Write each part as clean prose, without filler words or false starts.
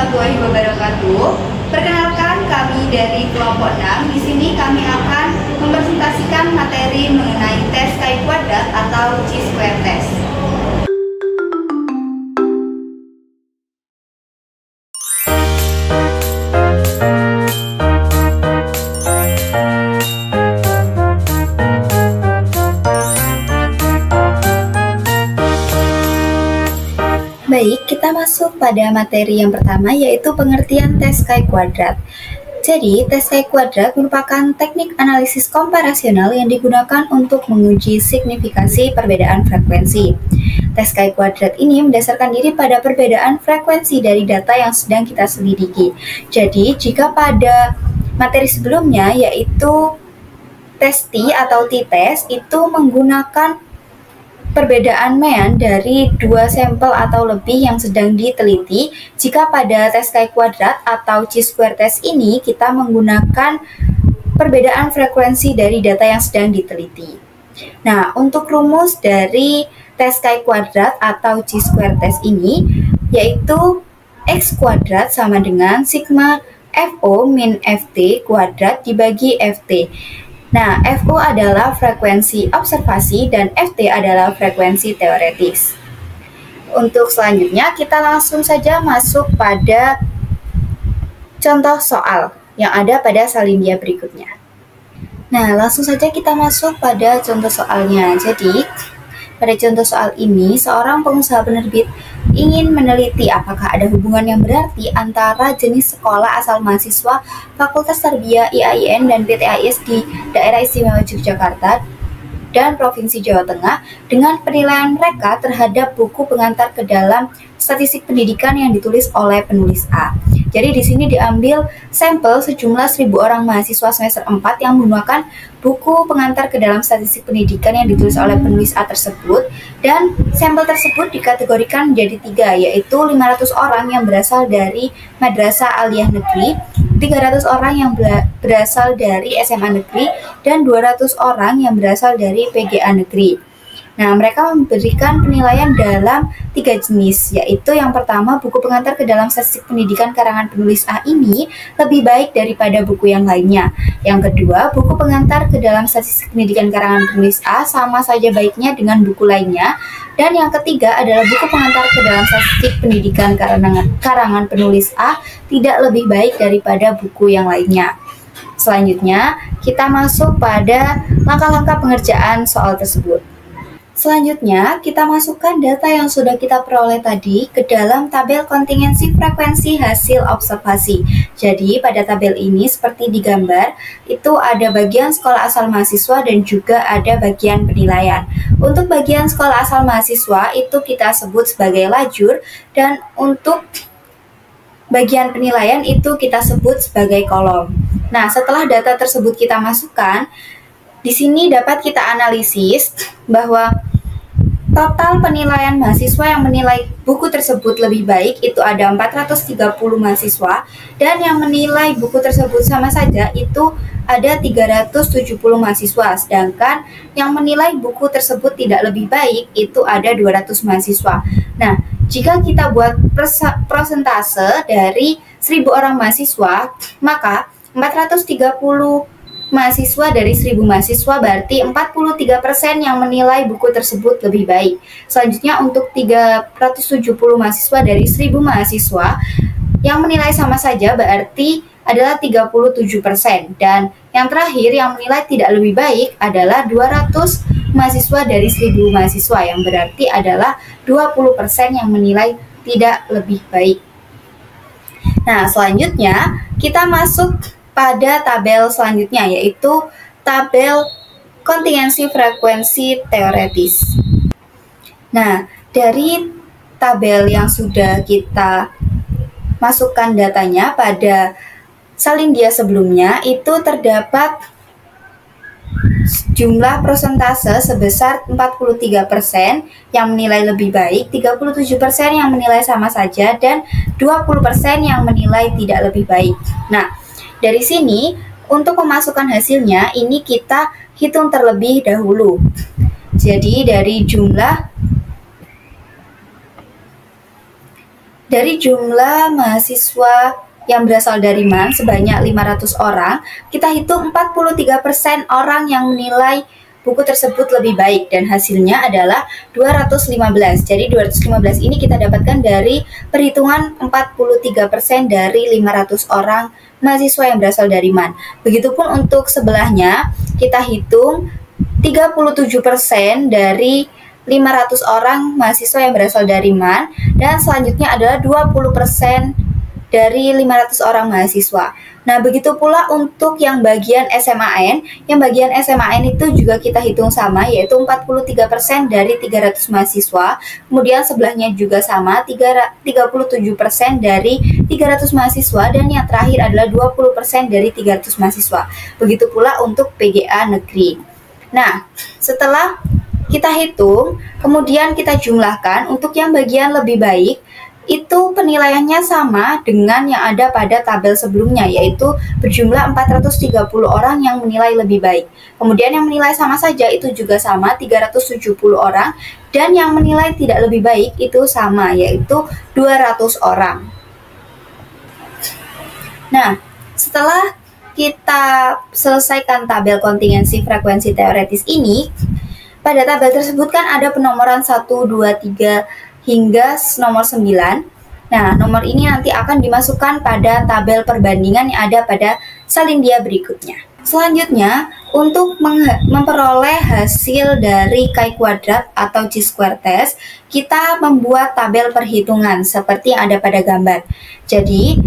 warahmatullahi wabarakatuh. Perkenalkan, kami dari kelompok 6. Di sini kami akan mempresentasikan materi mengenai tes chi kuadrat atau chi-square test. Baik, kita masuk pada materi yang pertama, yaitu pengertian tes chi kuadrat. Jadi, tes chi kuadrat merupakan teknik analisis komparasional yang digunakan untuk menguji signifikasi perbedaan frekuensi. Tes chi kuadrat ini mendasarkan diri pada perbedaan frekuensi dari data yang sedang kita selidiki. Jadi, jika pada materi sebelumnya, yaitu tes T atau t-test, itu menggunakan perbedaan mean dari dua sampel atau lebih yang sedang diteliti. Jika pada tes chi kuadrat atau chi-square test ini kita menggunakan perbedaan frekuensi dari data yang sedang diteliti. Nah, untuk rumus dari tes chi kuadrat atau chi-square test ini yaitu X kuadrat sama dengan sigma FO min FT kuadrat dibagi FT. Nah, FO adalah frekuensi observasi dan FT adalah frekuensi teoretis. Untuk selanjutnya, kita langsung saja masuk pada contoh soal yang ada pada salindia berikutnya. Nah, langsung saja kita masuk pada contoh soalnya. Jadi, pada contoh soal ini, seorang pengusaha penerbit ingin meneliti apakah ada hubungan yang berarti antara jenis sekolah asal mahasiswa Fakultas Tarbiyah IAIN dan PTAIS di Daerah Istimewa Yogyakarta dan Provinsi Jawa Tengah dengan penilaian mereka terhadap buku pengantar ke dalam statistik pendidikan yang ditulis oleh penulis A. Jadi di sini diambil sampel sejumlah 1.000 orang mahasiswa semester 4 yang menggunakan buku pengantar ke dalam statistik pendidikan yang ditulis oleh penulis A tersebut, dan sampel tersebut dikategorikan menjadi 3, yaitu 500 orang yang berasal dari Madrasah Aliyah Negeri, 300 orang yang berasal dari SMA Negeri, dan 200 orang yang berasal dari PGA Negeri. Nah, mereka memberikan penilaian dalam 3 jenis, yaitu yang pertama, buku pengantar ke dalam statistik pendidikan karangan penulis A ini lebih baik daripada buku yang lainnya. Yang kedua, buku pengantar ke dalam statistik pendidikan karangan penulis A sama saja baiknya dengan buku lainnya. Dan yang ketiga adalah buku pengantar ke dalam statistik pendidikan karangan penulis A tidak lebih baik daripada buku yang lainnya. Selanjutnya, kita masuk pada langkah-langkah pengerjaan soal tersebut. Selanjutnya, kita masukkan data yang sudah kita peroleh tadi ke dalam tabel kontingensi frekuensi hasil observasi. Jadi, pada tabel ini seperti digambar, itu ada bagian sekolah asal mahasiswa dan juga ada bagian penilaian. Untuk bagian sekolah asal mahasiswa itu kita sebut sebagai lajur, dan untuk bagian penilaian itu kita sebut sebagai kolom. Nah, setelah data tersebut kita masukkan, di sini dapat kita analisis bahwa total penilaian mahasiswa yang menilai buku tersebut lebih baik itu ada 430 mahasiswa, dan yang menilai buku tersebut sama saja itu ada 370 mahasiswa, sedangkan yang menilai buku tersebut tidak lebih baik itu ada 200 mahasiswa. Nah, jika kita buat persentase dari 1.000 orang mahasiswa, maka 430 mahasiswa dari 1.000 mahasiswa berarti 43% yang menilai buku tersebut lebih baik. Selanjutnya untuk 370 mahasiswa dari 1.000 mahasiswa yang menilai sama saja berarti adalah 37%. Dan yang terakhir yang menilai tidak lebih baik adalah 200 mahasiswa dari 1.000 mahasiswa yang berarti adalah 20% yang menilai tidak lebih baik. Nah, selanjutnya kita masuk pada tabel selanjutnya, yaitu tabel kontingensi frekuensi teoretis. Nah, dari tabel yang sudah kita masukkan datanya pada salindia sebelumnya, itu terdapat jumlah persentase sebesar 43% yang menilai lebih baik, 37% yang menilai sama saja, dan 20% yang menilai tidak lebih baik. Nah, dari sini, untuk memasukkan hasilnya, ini kita hitung terlebih dahulu. Jadi, dari jumlah Dari jumlah mahasiswa yang berasal dari MAN sebanyak 500 orang, kita hitung 43% orang yang menilai buku tersebut lebih baik dan hasilnya adalah 215. Jadi 215 ini kita dapatkan dari perhitungan 43% dari 500 orang mahasiswa yang berasal dari MAN. Begitupun untuk sebelahnya, kita hitung 37% dari 500 orang mahasiswa yang berasal dari MAN, dan selanjutnya adalah 20% dari 500 orang mahasiswa. Nah, begitu pula untuk yang bagian SMAN. Yang bagian SMAN itu juga kita hitung sama, yaitu 43% dari 300 mahasiswa. Kemudian sebelahnya juga sama, 37% dari 300 mahasiswa. Dan yang terakhir adalah 20% dari 300 mahasiswa. Begitu pula untuk PGA negeri. Nah, setelah kita hitung, kemudian kita jumlahkan. Untuk yang bagian lebih baik, itu penilaiannya sama dengan yang ada pada tabel sebelumnya, yaitu berjumlah 430 orang yang menilai lebih baik. Kemudian yang menilai sama saja itu juga sama, 370 orang, dan yang menilai tidak lebih baik itu sama, yaitu 200 orang. Nah, setelah kita selesaikan tabel kontingensi frekuensi teoretis ini, pada tabel tersebut kan ada penomoran 1, 2, 3, hingga nomor 9. Nah, nomor ini nanti akan dimasukkan pada tabel perbandingan yang ada pada salindia berikutnya. Selanjutnya, untuk memperoleh hasil dari chi-kuadrat atau chi-square test, kita membuat tabel perhitungan seperti yang ada pada gambar. Jadi,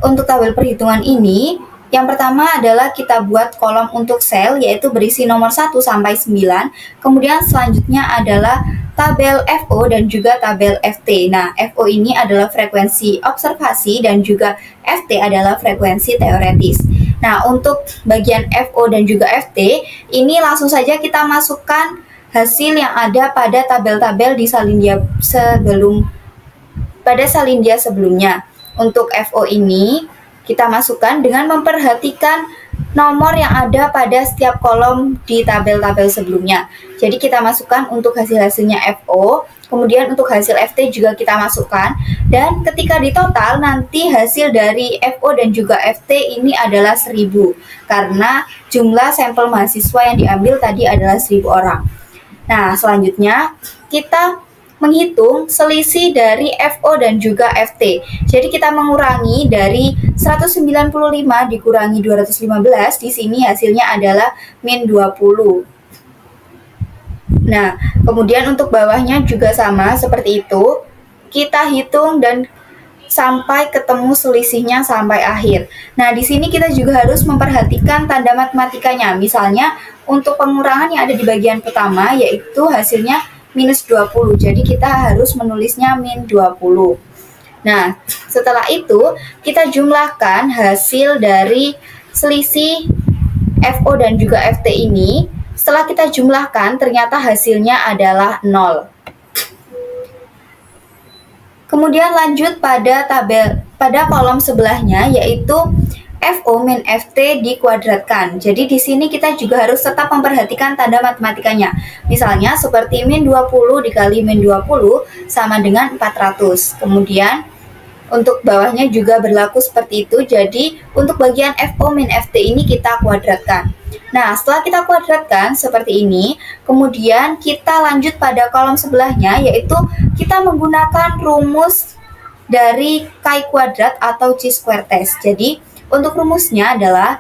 untuk tabel perhitungan ini, yang pertama adalah kita buat kolom untuk sel, yaitu berisi nomor 1 sampai 9. Kemudian selanjutnya adalah tabel FO dan juga tabel FT. Nah, FO ini adalah frekuensi observasi dan juga FT adalah frekuensi teoretis. Nah, untuk bagian FO dan juga FT, ini langsung saja kita masukkan hasil yang ada pada tabel-tabel di salindia salindia sebelumnya. Untuk FO ini, kita masukkan dengan memperhatikan nomor yang ada pada setiap kolom di tabel-tabel sebelumnya. Jadi kita masukkan untuk hasil-hasilnya FO, kemudian untuk hasil FT juga kita masukkan, dan ketika ditotal nanti hasil dari FO dan juga FT ini adalah 1000, karena jumlah sampel mahasiswa yang diambil tadi adalah 1000 orang. Nah, selanjutnya kita menghitung selisih dari FO dan juga FT. Jadi kita mengurangi dari 195 dikurangi 215, di sini hasilnya adalah min 20. Nah, kemudian untuk bawahnya juga sama seperti itu. Kita hitung dan sampai ketemu selisihnya sampai akhir. Nah, di sini kita juga harus memperhatikan tanda matematikanya. Misalnya, untuk pengurangan yang ada di bagian pertama, yaitu hasilnya minus 20, jadi kita harus menulisnya min 20. Nah, setelah itu kita jumlahkan hasil dari selisih FO dan juga FT ini. Setelah kita jumlahkan, ternyata hasilnya adalah 0. Kemudian lanjut pada kolom sebelahnya, yaitu FO min FT dikuadratkan. Jadi di sini kita juga harus tetap memperhatikan tanda matematikanya. Misalnya seperti min 20 dikali min 20 sama dengan 400. Kemudian untuk bawahnya juga berlaku seperti itu. Jadi untuk bagian FO min FT ini kita kuadratkan. Nah, setelah kita kuadratkan seperti ini, kemudian kita lanjut pada kolom sebelahnya, yaitu kita menggunakan rumus dari chi-kuadrat atau chi-square test. Jadi untuk rumusnya adalah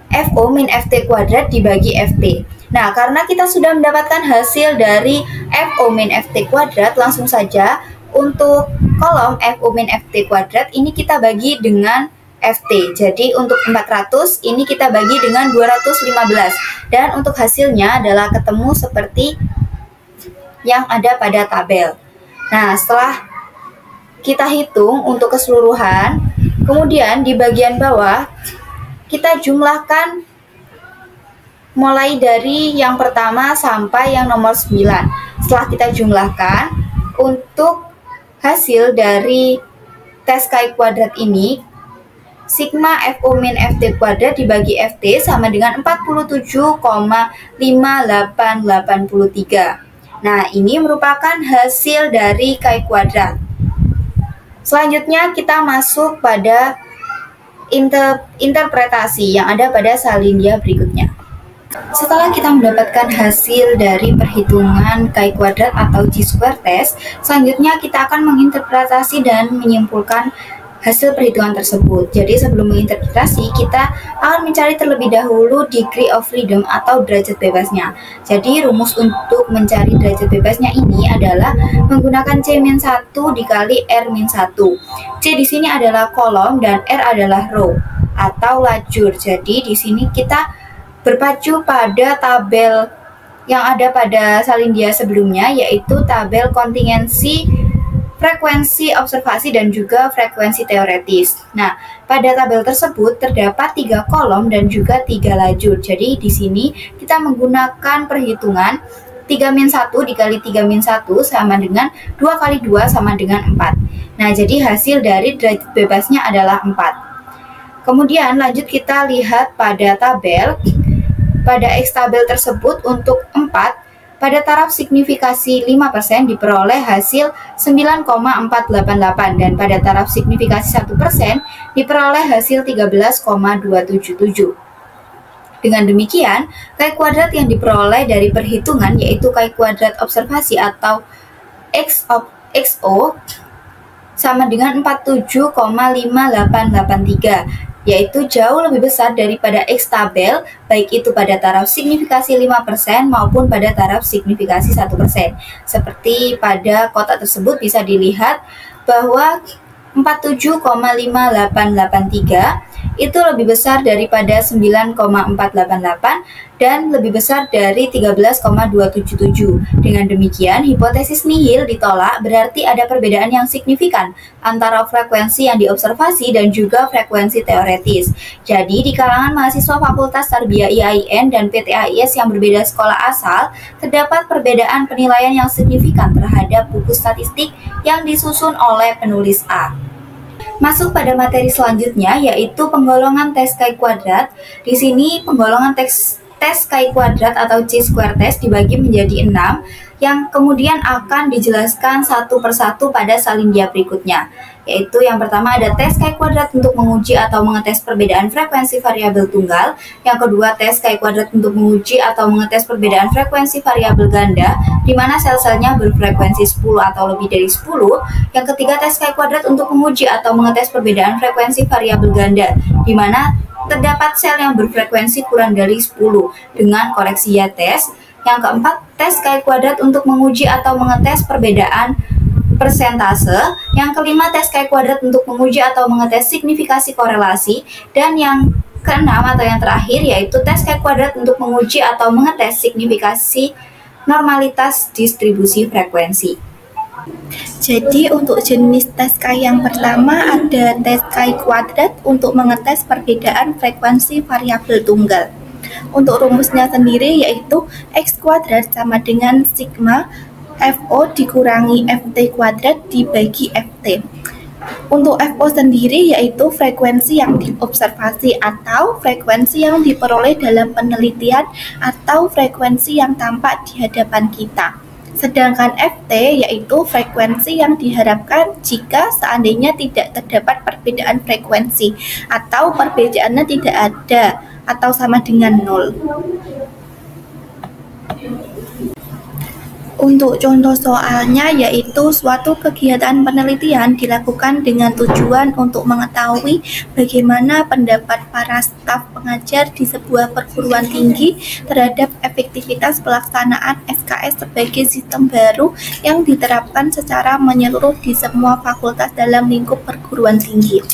FO min FT kuadrat dibagi FT. Nah, karena kita sudah mendapatkan hasil dari FO min FT kuadrat, langsung saja untuk kolom FO min FT kuadrat ini kita bagi dengan FT. Jadi untuk 400 ini kita bagi dengan 215. Dan untuk hasilnya adalah ketemu seperti yang ada pada tabel. Nah, setelah kita hitung untuk keseluruhan, kemudian di bagian bawah kita jumlahkan mulai dari yang pertama sampai yang nomor 9. Setelah kita jumlahkan, untuk hasil dari tes chi-kuadrat ini, sigma FO min FT kuadrat dibagi FT sama dengan 47,5883. Nah, ini merupakan hasil dari chi-kuadrat. Selanjutnya kita masuk pada interpretasi yang ada pada salindia berikutnya. Setelah kita mendapatkan hasil dari perhitungan chi-kuadrat atau chi-square test, selanjutnya kita akan menginterpretasi dan menyimpulkan hasil perhitungan tersebut. Jadi sebelum menginterpretasi, kita akan mencari terlebih dahulu degree of freedom atau derajat bebasnya. Jadi rumus untuk mencari derajat bebasnya ini adalah menggunakan C-1 dikali R-1. C di sini adalah kolom dan R adalah row atau lajur. Jadi di sini kita berpacu pada tabel yang ada pada salindia sebelumnya, yaitu tabel kontingensi, frekuensi observasi, dan juga frekuensi teoretis. Nah, pada tabel tersebut terdapat 3 kolom dan juga 3 lajur. Jadi di sini kita menggunakan perhitungan 3-1 dikali 3-1 sama dengan 2 kali 2 sama dengan 4. Nah, jadi hasil dari derajat bebasnya adalah 4. Kemudian lanjut kita lihat pada tabel. Pada X tabel tersebut untuk 4, pada taraf signifikasi 5% diperoleh hasil 9,488 dan pada taraf signifikasi 1% diperoleh hasil 13,277. Dengan demikian, chi-kuadrat yang diperoleh dari perhitungan yaitu chi-kuadrat observasi atau XO sama dengan 47,5883, yaitu jauh lebih besar daripada X tabel, baik itu pada taraf signifikasi 5% maupun pada taraf signifikasi 1%. Seperti pada kotak tersebut bisa dilihat bahwa 47,5883 itu lebih besar daripada 9,488 dan lebih besar dari 13,277. Dengan demikian, hipotesis nihil ditolak, berarti ada perbedaan yang signifikan antara frekuensi yang diobservasi dan juga frekuensi teoretis. Jadi, di kalangan mahasiswa Fakultas Tarbiyah IAIN dan PTAIS yang berbeda sekolah asal, terdapat perbedaan penilaian yang signifikan terhadap buku statistik yang disusun oleh penulis A. Masuk pada materi selanjutnya, yaitu penggolongan tes chi-kuadrat. Di sini penggolongan tes chi-kuadrat atau chi-square test dibagi menjadi 6 yang kemudian akan dijelaskan satu persatu pada salindia berikutnya. Yaitu yang pertama ada tes chi-kuadrat untuk menguji atau mengetes perbedaan frekuensi variabel tunggal. Yang kedua tes chi-kuadrat untuk menguji atau mengetes perbedaan frekuensi variabel ganda, di mana sel-selnya berfrekuensi 10 atau lebih dari 10. Yang ketiga tes chi-kuadrat untuk menguji atau mengetes perbedaan frekuensi variabel ganda, di mana terdapat sel yang berfrekuensi kurang dari 10 dengan koreksi Yates. Yang keempat, tes chi-kuadrat untuk menguji atau mengetes perbedaan persentase. Yang kelima, tes chi-kuadrat untuk menguji atau mengetes signifikasi korelasi. Dan yang keenam atau yang terakhir yaitu tes chi-kuadrat untuk menguji atau mengetes signifikasi normalitas distribusi frekuensi. Jadi untuk jenis tes chi yang pertama ada tes chi-kuadrat untuk mengetes perbedaan frekuensi variabel tunggal. Untuk rumusnya sendiri yaitu X kuadrat sama dengan sigma FO dikurangi FT kuadrat dibagi FT. Untuk FO sendiri yaitu frekuensi yang diobservasi atau frekuensi yang diperoleh dalam penelitian atau frekuensi yang tampak di hadapan kita. Sedangkan FT yaitu frekuensi yang diharapkan jika seandainya tidak terdapat perbedaan frekuensi atau perbedaannya tidak ada atau sama dengan 0. Untuk contoh soalnya yaitu suatu kegiatan penelitian dilakukan dengan tujuan untuk mengetahui bagaimana pendapat para staf pengajar di sebuah perguruan tinggi terhadap efektivitas pelaksanaan SKS sebagai sistem baru yang diterapkan secara menyeluruh di semua fakultas dalam lingkup perguruan tinggi.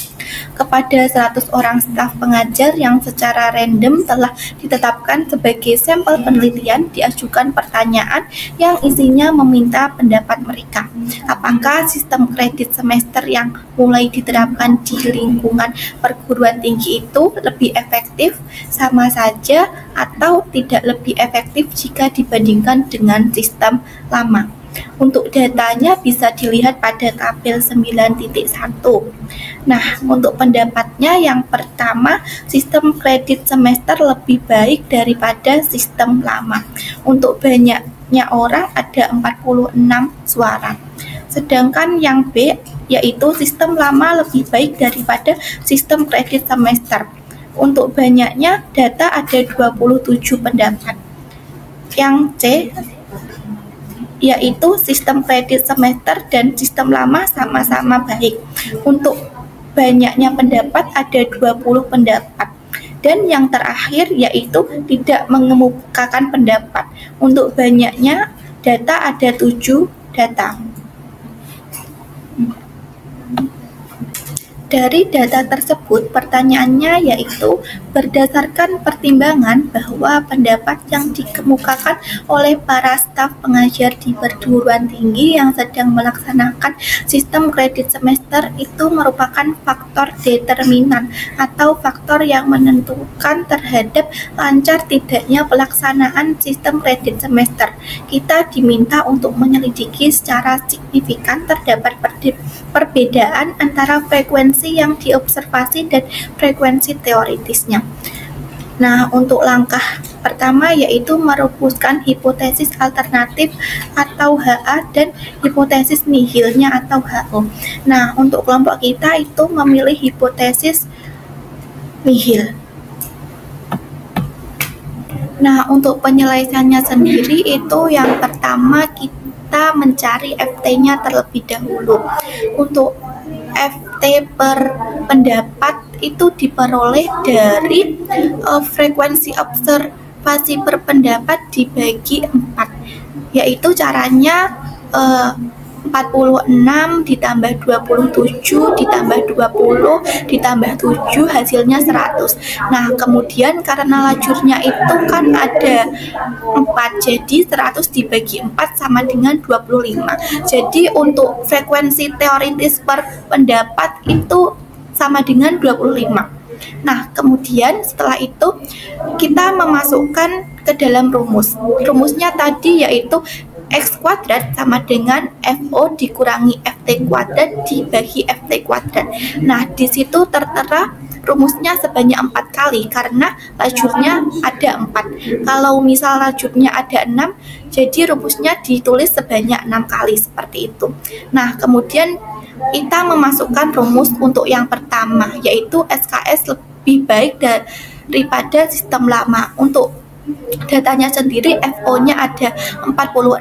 Kepada 100 orang staf pengajar yang secara random telah ditetapkan sebagai sampel penelitian, diajukan pertanyaan yang isinya meminta pendapat mereka. Apakah sistem kredit semester yang mulai diterapkan di lingkungan perguruan tinggi itu lebih efektif, sama saja, atau tidak lebih efektif jika dibandingkan dengan sistem lama? Untuk datanya bisa dilihat pada tabel 9.1. Nah, untuk pendapatnya yang pertama, sistem kredit semester lebih baik daripada sistem lama. Untuk banyaknya orang ada 46 suara. Sedangkan yang B yaitu sistem lama lebih baik daripada sistem kredit semester. Untuk banyaknya data ada 27 pendapat. Yang C, yaitu sistem kredit semester dan sistem lama sama-sama baik. Untuk banyaknya pendapat ada 20 pendapat. Dan yang terakhir yaitu tidak mengemukakan pendapat. Untuk banyaknya data ada 7 data. Dari data tersebut, pertanyaannya yaitu berdasarkan pertimbangan bahwa pendapat yang dikemukakan oleh para staf pengajar di perguruan tinggi yang sedang melaksanakan sistem kredit semester itu merupakan faktor determinan atau faktor yang menentukan terhadap lancar tidaknya pelaksanaan sistem kredit semester. Kita diminta untuk menyelidiki secara signifikan terdapat perbedaan antara frekuensi yang diobservasi dan frekuensi teoritisnya. Nah, untuk langkah pertama yaitu merumuskan hipotesis alternatif atau HA dan hipotesis nihilnya atau HO. Nah, untuk kelompok kita itu memilih hipotesis nihil. Nah, untuk penyelesaiannya sendiri itu yang pertama kita mencari FT-nya terlebih dahulu. Untuk FT per pendapat itu diperoleh dari frekuensi observasi per pendapat dibagi 4, yaitu caranya 46 ditambah 27 ditambah 20 ditambah 7 hasilnya 100. Nah, kemudian karena lajurnya itu kan ada 4, jadi 100 dibagi 4 sama dengan 25. Jadi untuk frekuensi teoritis per pendapat itu sama dengan 25. Nah, kemudian setelah itu kita memasukkan ke dalam rumus. Rumusnya tadi yaitu X kuadrat sama dengan FO dikurangi FT kuadrat dibagi FT kuadrat. Nah, di situ tertera rumusnya sebanyak 4 kali karena lajurnya ada 4. Kalau misal lajurnya ada 6, jadi rumusnya ditulis sebanyak 6 kali seperti itu. Nah, kemudian kita memasukkan rumus untuk yang pertama, yaitu SKS lebih baik daripada sistem lama. Untuk datanya sendiri FO-nya ada 46,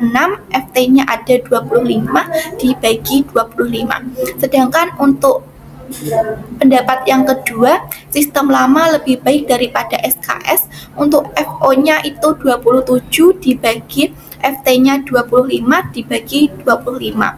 FT-nya ada 25 dibagi 25. Sedangkan untuk pendapat yang kedua, sistem lama lebih baik daripada SKS. Untuk FO-nya itu 27 dibagi FT-nya 25 dibagi 25.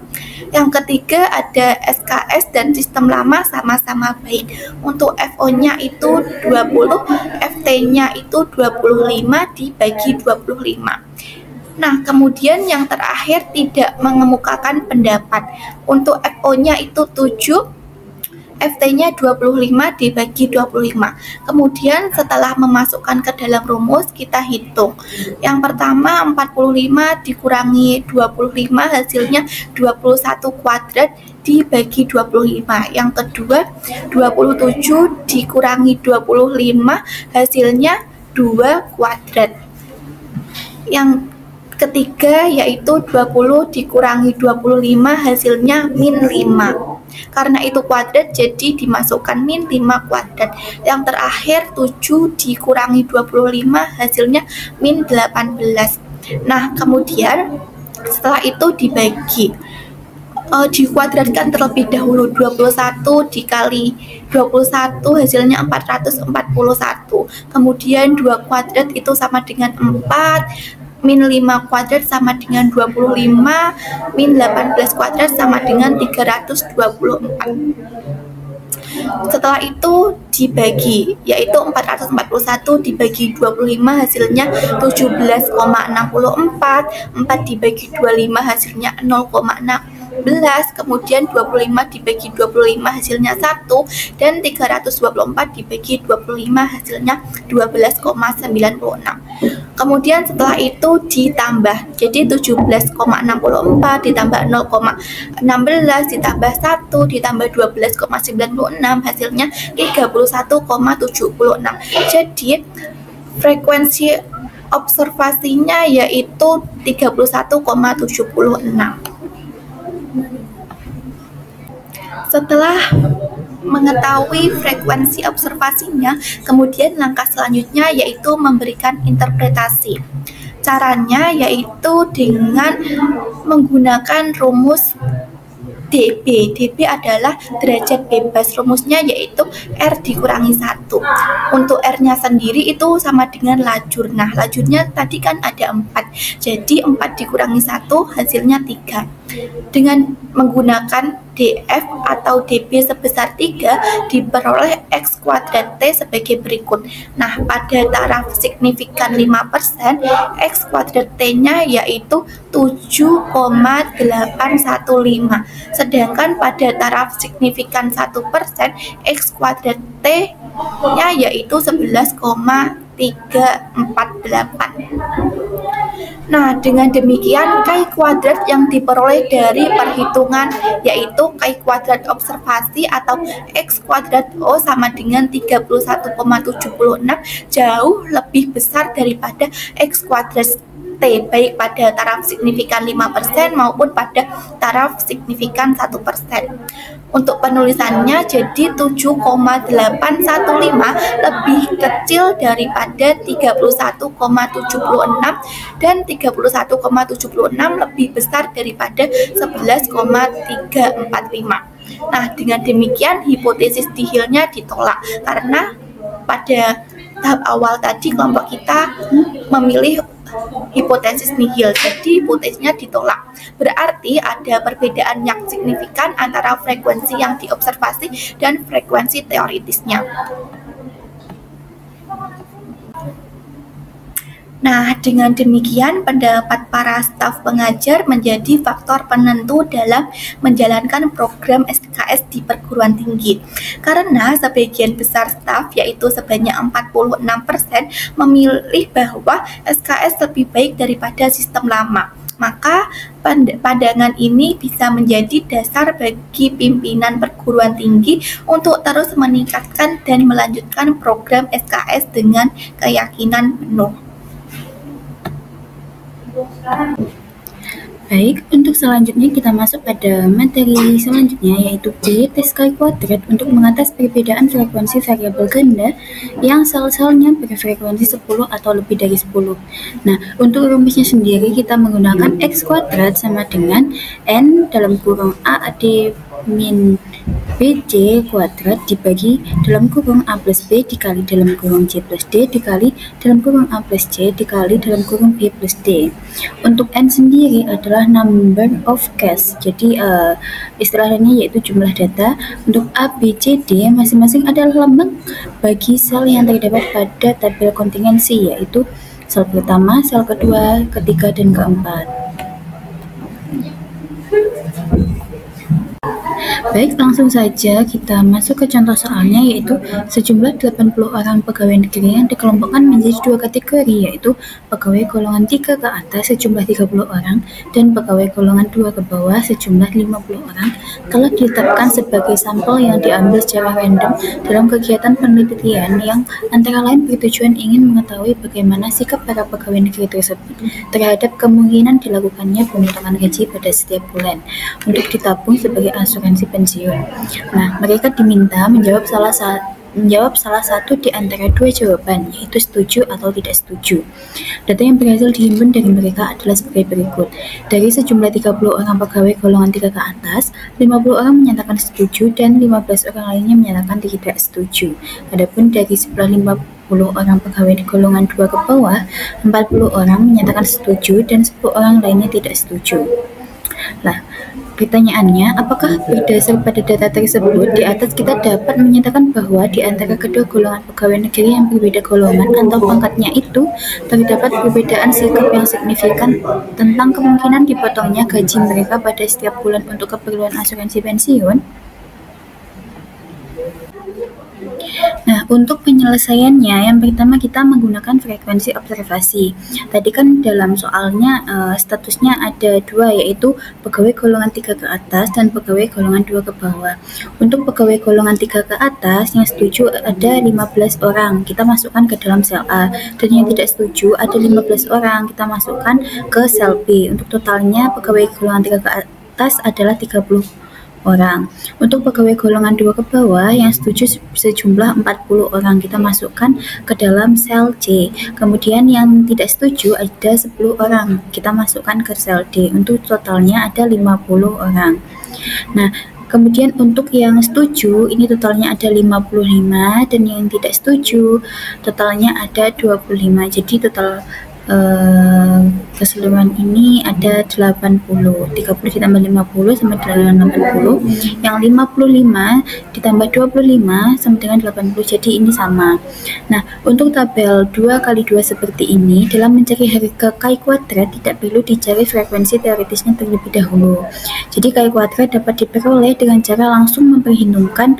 Yang ketiga ada SKS dan sistem lama sama-sama baik. Untuk FO-nya itu 20, FT-nya itu 25 dibagi 25. Nah, kemudian yang terakhir tidak mengemukakan pendapat. Untuk FO-nya itu 7, FT-nya 25 dibagi 25. Kemudian setelah memasukkan ke dalam rumus, kita hitung. Yang pertama 45 dikurangi 25 hasilnya 21 kuadrat dibagi 25. Yang kedua 27 dikurangi 25 hasilnya 2 kuadrat. Yang ketiga yaitu 20 dikurangi 25 hasilnya min 5. Karena itu kuadrat jadi dimasukkan min 5 kuadrat. Yang terakhir 7 dikurangi 25 hasilnya min 18. Nah, kemudian setelah itu dibagi, dikuadratkan terlebih dahulu. 21 dikali 21 hasilnya 441. Kemudian 2 kuadrat itu sama dengan 4, min 5 kuadrat sama dengan 25, min 18 kuadrat sama dengan 324. Setelah itu dibagi, yaitu 441 dibagi 25 hasilnya 17,64, 4 dibagi 25 hasilnya 0,16, kemudian 25 dibagi 25 hasilnya 1, dan 324 dibagi 25 hasilnya 12,96. Kemudian setelah itu ditambah, jadi 17,64 ditambah 0,16 ditambah 1 ditambah 12,96 hasilnya 31,76. Jadi frekuensi observasinya yaitu 31,76. Setelah mengetahui frekuensi observasinya, kemudian langkah selanjutnya yaitu memberikan interpretasi. Caranya yaitu dengan menggunakan rumus dB. dB adalah derajat bebas. Rumusnya yaitu R dikurangi 1. Untuk R-nya sendiri itu sama dengan lajur. Nah, lajurnya tadi kan ada 4. Jadi 4 dikurangi 1 hasilnya 3. Dengan menggunakan dF atau dB sebesar 3 diperoleh X kuadrat T sebagai berikut. Nah, pada taraf signifikan 5%, X kuadrat T-nya yaitu 7,815. Sedangkan pada taraf signifikan 1%, X kuadrat T-nya yaitu 11,348. Nah, dengan demikian Chi kuadrat yang diperoleh dari perhitungan yaitu Chi kuadrat observasi atau X kuadrat O sama dengan 31,76 jauh lebih besar daripada X kuadrat T, baik pada taraf signifikan 5% maupun pada taraf signifikan 1%. Untuk penulisannya jadi 7,815 lebih kecil daripada 31,76 dan 31,76 lebih besar daripada 11,345. Nah, dengan demikian hipotesis nihilnya ditolak karena pada tahap awal tadi kelompok kita memilih hipotesis nihil, jadi hipotesisnya ditolak. Berarti ada perbedaan yang signifikan antara frekuensi yang diobservasi dan frekuensi teoritisnya. Nah, dengan demikian pendapat para staf pengajar menjadi faktor penentu dalam menjalankan program SKS di perguruan tinggi. Karena sebagian besar staf, yaitu sebanyak 46%, memilih bahwa SKS lebih baik daripada sistem lama. Maka pandangan ini bisa menjadi dasar bagi pimpinan perguruan tinggi untuk terus meningkatkan dan melanjutkan program SKS dengan keyakinan penuh. Baik, untuk selanjutnya kita masuk pada materi selanjutnya yaitu B, tes Chi kuadrat untuk mengatas perbedaan frekuensi variabel ganda yang sel-selnya berfrekuensi 10 atau lebih dari 10. Nah, untuk rumusnya sendiri kita menggunakan X kuadrat sama dengan N dalam kurung A/D min BC kuadrat dibagi dalam kurung A plus B dikali dalam kurung C plus D dikali dalam kurung A plus C dikali dalam kurung B plus D. Untuk N sendiri adalah number of case, jadi istilahnya yaitu jumlah data. Untuk A, B, C, D masing-masing adalah lambang bagi sel yang terdapat pada tabel kontingensi, yaitu sel pertama, sel kedua, ketiga, dan keempat. Baik, langsung saja kita masuk ke contoh soalnya, yaitu sejumlah 80 orang pegawai negeri yang dikelompokkan menjadi dua kategori, yaitu pegawai golongan 3 ke atas sejumlah 30 orang dan pegawai golongan 2 ke bawah sejumlah 50 orang telah ditetapkan sebagai sampel yang diambil secara random dalam kegiatan penelitian yang antara lain bertujuan ingin mengetahui bagaimana sikap para pegawai negeri tersebut terhadap kemungkinan dilakukannya pemotongan gaji pada setiap bulan untuk ditabung sebagai asuransi pensiun. Nah, mereka diminta menjawab salah satu di antara dua jawaban, yaitu setuju atau tidak setuju. Data yang berhasil dihimpun dari mereka adalah sebagai berikut. Dari sejumlah 30 orang pegawai golongan 3 ke atas, 50 orang menyatakan setuju dan 15 orang lainnya menyatakan tidak setuju. Adapun dari sebelah 50 orang pegawai di golongan 2 ke bawah, 40 orang menyatakan setuju dan 10 orang lainnya tidak setuju. Nah, pertanyaannya, apakah berdasar pada data tersebut di atas kita dapat menyatakan bahwa di antara kedua golongan pegawai negeri yang berbeda golongan atau pangkatnya itu terdapat perbedaan sikap yang signifikan tentang kemungkinan dipotongnya gaji mereka pada setiap bulan untuk keperluan asuransi pensiun? Nah, untuk penyelesaiannya, yang pertama kita menggunakan frekuensi observasi. Tadi kan dalam soalnya statusnya ada dua, yaitu pegawai golongan 3 ke atas dan pegawai golongan 2 ke bawah. Untuk pegawai golongan 3 ke atas, yang setuju ada 15 orang, kita masukkan ke dalam sel A. Dan yang tidak setuju ada 15 orang, kita masukkan ke sel B. Untuk totalnya pegawai golongan 3 ke atas adalah 30 orang. Untuk pegawai golongan 2 ke bawah yang setuju sejumlah 40 orang, kita masukkan ke dalam sel C. Kemudian yang tidak setuju ada 10 orang, kita masukkan ke sel D. Untuk totalnya ada 50 orang. Nah, kemudian untuk yang setuju ini totalnya ada 55 dan yang tidak setuju totalnya ada 25. Jadi total keseluruhan ini ada 80. 30 ditambah 50 sama dengan 80. Yang 55 ditambah 25 sama dengan 80. Jadi ini sama. Nah, untuk tabel 2 kali 2 seperti ini, dalam mencari harga chi kuadrat tidak perlu dicari frekuensi teoritisnya terlebih dahulu. Jadi chi kuadrat dapat diperoleh dengan cara langsung memperhitungkan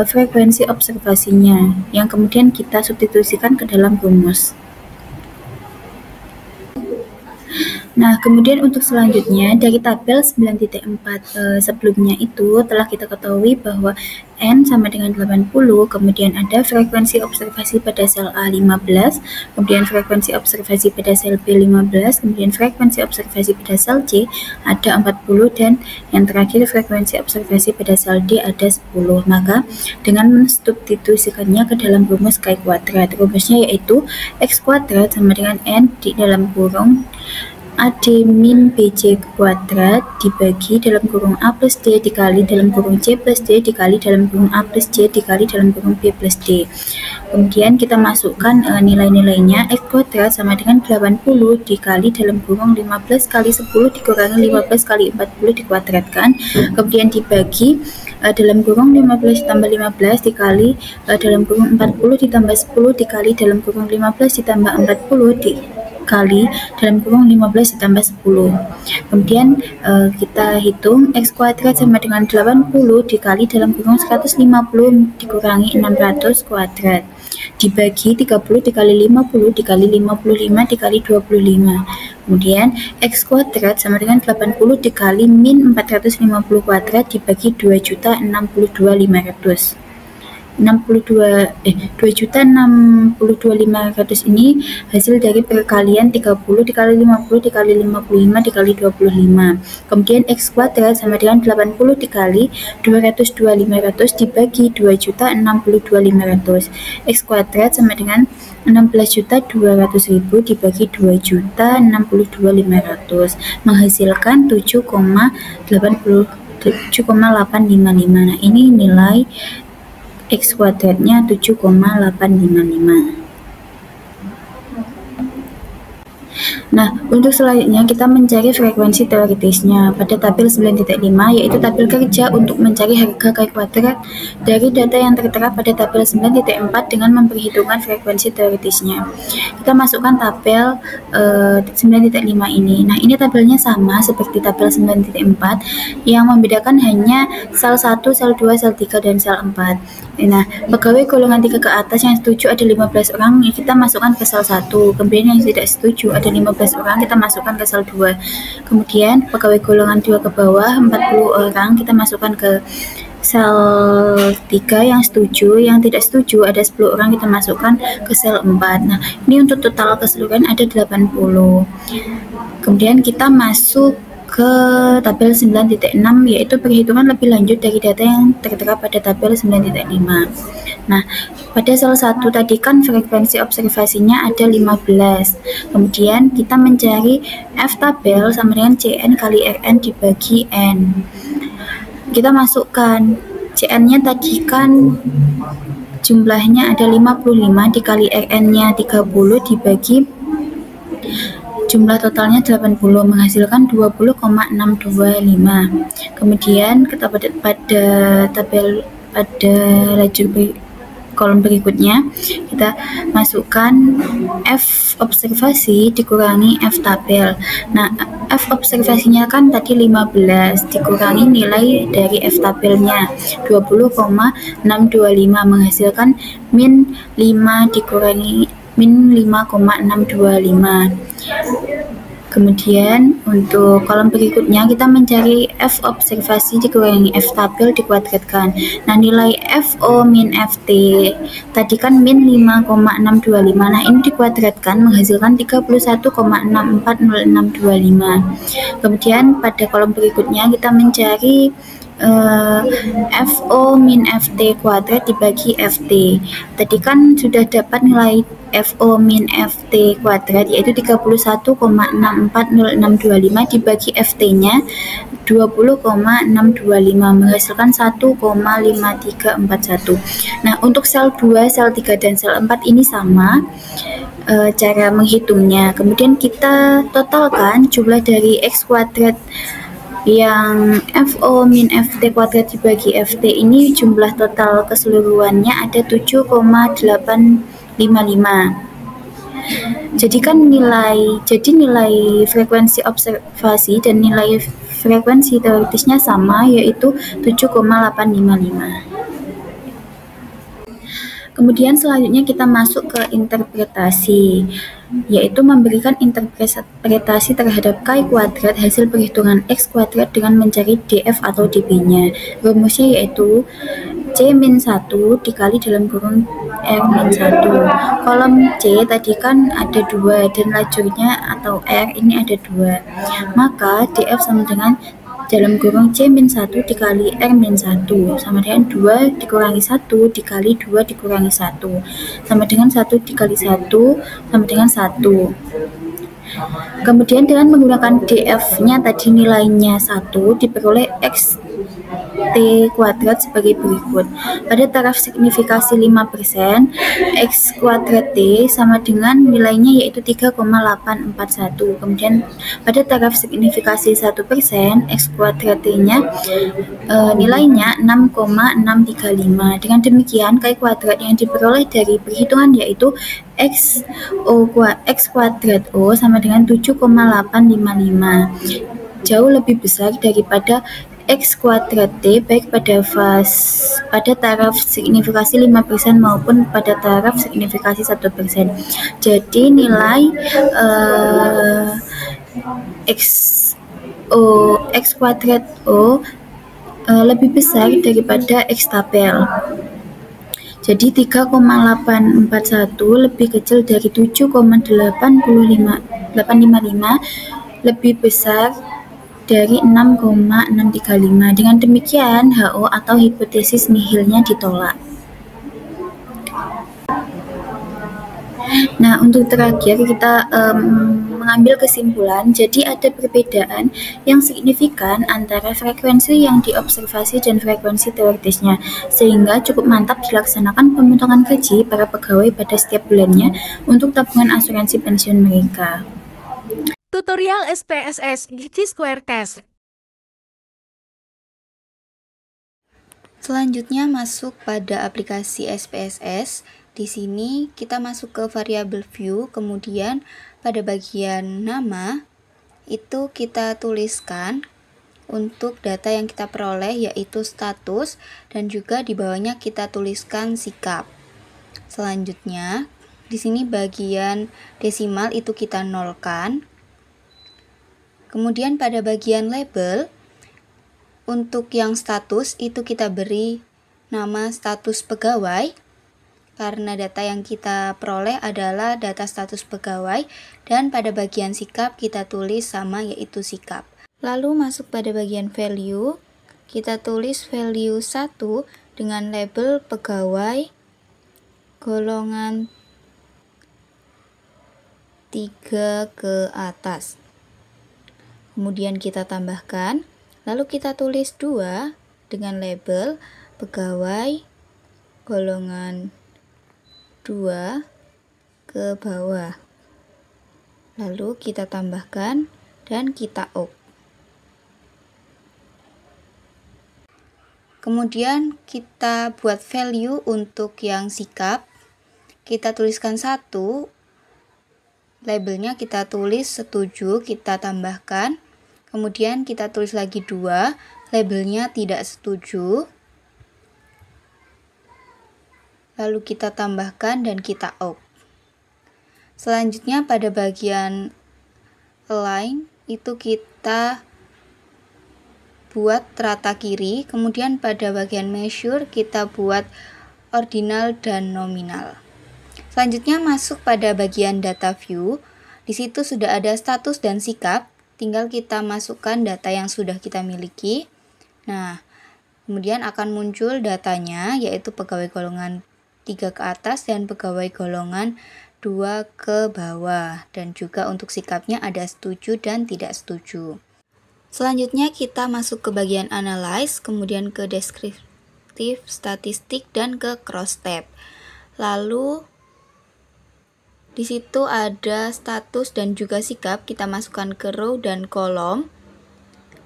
frekuensi observasinya yang kemudian kita substitusikan ke dalam rumus. Nah, kemudian untuk selanjutnya dari tabel 9.4 sebelumnya itu telah kita ketahui bahwa N sama dengan 80, kemudian ada frekuensi observasi pada sel A 15, kemudian frekuensi observasi pada sel B 15, kemudian frekuensi observasi pada sel C ada 40, dan yang terakhir frekuensi observasi pada sel D ada 10. Maka dengan mensubstitusikannya ke dalam rumus chi kuadrat, rumusnya yaitu X kuadrat sama dengan N di dalam kurung AD min BC kuadrat dibagi dalam kurung A plus D dikali dalam kurung C plus D dikali dalam kurung A plus C dikali dalam kurung B plus D. Kemudian kita masukkan nilai-nilainya. X kuadrat sama dengan 80 dikali dalam kurung 15 kali 10 dikurangi 15 kali 40 dikuadratkan. Kemudian dibagi dalam kurung 15 tambah 15 dikali dalam kurung 40 ditambah 10 dikali dalam kurung 15 ditambah 40 dikali dalam kurung 15 ditambah 10. Kemudian kita hitung X kuadrat sama dengan 80 dikali dalam kurung 150 dikurangi 600 kuadrat dibagi 30 dikali 50 dikali 55 dikali 25. Kemudian X kuadrat sama dengan 80 dikali min 450 kuadrat dibagi 2.062.500. 2.062.500 ini hasil dari perkalian 30 dikali 50 dikali 55 dikali 25. Kemudian X kuadrat sama dengan 80 dikali 202.500 dibagi 2.062.500. X kuadrat sama dengan 16.200.000 dibagi 2.062.500 menghasilkan 7,855. Nah, ini nilai X kuadratnya 7,855. Nah, untuk selanjutnya kita mencari frekuensi teoritisnya pada tabel 9.5, yaitu tabel kerja untuk mencari harga chi kuadrat dari data yang tertera pada tabel 9.4 dengan memperhitungkan frekuensi teoritisnya. Kita masukkan tabel 9.5 ini. Nah, ini tabelnya sama seperti tabel 9.4, yang membedakan hanya sel 1, sel 2, sel 3, dan sel 4. Nah, pegawai golongan 3 ke atas yang setuju ada 15 orang, kita masukkan ke sel 1. Kemudian yang tidak setuju ada 15 orang, kita masukkan ke sel 2. Kemudian pegawai golongan 2 ke bawah 40 orang, kita masukkan ke sel 3 yang setuju. Yang tidak setuju ada 10 orang, kita masukkan ke sel 4. Nah, ini untuk total keseluruhan ada 80. Kemudian kita masuk ke tabel 9.6, yaitu perhitungan lebih lanjut dari data yang tertera pada tabel 9.5. Nah, pada sel 1 tadi kan frekuensi observasinya ada 15. Kemudian kita mencari F tabel sama dengan CN kali RN dibagi N. Kita masukkan CN-nya tadi kan jumlahnya ada 55 dikali RN-nya 30 dibagi jumlah totalnya 80 menghasilkan 20,625. Kemudian kita pada tabel pada lajur kolom berikutnya kita masukkan F observasi dikurangi F tabel. Nah, F observasinya kan tadi 15 dikurangi nilai dari F tabelnya 20,625 menghasilkan min 5 dikurangi min 5,625. Kemudian untuk kolom berikutnya kita mencari F observasi dikurangi F tabel dikuadratkan. Nah, nilai FO min FT tadi kan min 5,625. Nah, ini dikuadratkan menghasilkan 31,640625. Kemudian pada kolom berikutnya kita mencari FO min FT kuadrat dibagi FT. Tadi kan sudah dapat nilai FO min FT kuadrat yaitu 31,640625 dibagi FT-nya 20,625 menghasilkan 1,5341. Nah, untuk sel 2, sel 3, dan sel 4 ini sama cara menghitungnya. Kemudian kita totalkan jumlah dari X kuadrat yang FO min FT kuadrat dibagi FT ini jumlah total keseluruhannya ada 7,855. Jadi nilai frekuensi observasi dan nilai frekuensi teoritisnya sama, yaitu 7,855. Kemudian selanjutnya kita masuk ke interpretasi, yaitu memberikan interpretasi terhadap Chi kuadrat hasil perhitungan X kuadrat dengan mencari DF atau DB-nya. Rumusnya yaitu C-1 dikali dalam kurung R-1. Kolom C tadi kan ada 2 dan lajurnya atau R ini ada 2. Maka DF sama dengan dalam kurung C-1 dikali R-1 sama dengan 2 dikurangi 1 dikali 2 dikurangi 1 sama dengan 1 dikali 1 sama dengan 1. Kemudian dengan menggunakan DF-nya tadi nilainya 1 diperoleh X T kuadrat sebagai berikut. Pada taraf signifikasi 5%, X kuadrat T sama dengan nilainya yaitu 3,841. Kemudian pada taraf signifikasi 1%, X kuadrat T-nya nilainya 6,635. Dengan demikian, Chi kuadrat yang diperoleh dari perhitungan yaitu X kuadrat O sama dengan 7,855. Jauh lebih besar daripada X kuadrat T baik pada taraf signifikasi 5% maupun pada taraf signifikasi 1%. Jadi nilai X kuadrat O lebih besar daripada X tabel. Jadi 3,841 lebih kecil dari 7,855 lebih besar dari 6,635. Dengan demikian, HO atau hipotesis nihilnya ditolak. Nah, untuk terakhir kita mengambil kesimpulan. Jadi ada perbedaan yang signifikan antara frekuensi yang diobservasi dan frekuensi teoritisnya, sehingga cukup mantap dilaksanakan pemotongan gaji para pegawai pada setiap bulannya untuk tabungan asuransi pensiun mereka. Tutorial SPSS Chi-square Test. Selanjutnya masuk pada aplikasi SPSS. Di sini kita masuk ke variabel view, kemudian pada bagian nama itu kita tuliskan untuk data yang kita peroleh yaitu status, dan juga di bawahnya kita tuliskan sikap. Selanjutnya di sini bagian desimal itu kita nolkan. Kemudian pada bagian label, untuk yang status itu kita beri nama status pegawai, karena data yang kita peroleh adalah data status pegawai, dan pada bagian sikap kita tulis sama yaitu sikap. Lalu masuk pada bagian value, kita tulis value 1 dengan label pegawai golongan 3 ke atas. Kemudian kita tambahkan, lalu kita tulis 2 dengan label pegawai golongan 2 ke bawah. Lalu kita tambahkan dan kita OK. Kemudian kita buat value untuk yang sikap. Kita tuliskan 1, labelnya kita tulis setuju, kita tambahkan. Kemudian kita tulis lagi 2, labelnya tidak setuju. Lalu kita tambahkan dan kita OK. Selanjutnya pada bagian align itu kita buat rata kiri. Kemudian pada bagian measure kita buat ordinal dan nominal. Selanjutnya masuk pada bagian data view. Di situ sudah ada status dan sikap. Tinggal kita masukkan data yang sudah kita miliki. Nah, Kemudian akan muncul datanya, yaitu pegawai golongan 3 ke atas dan pegawai golongan 2 ke bawah. Dan juga untuk sikapnya ada setuju dan tidak setuju. Selanjutnya kita masuk ke bagian analyze, kemudian ke deskriptif statistik, dan ke cross tab. Lalu di situ ada status dan juga sikap, kita masukkan ke row dan kolom.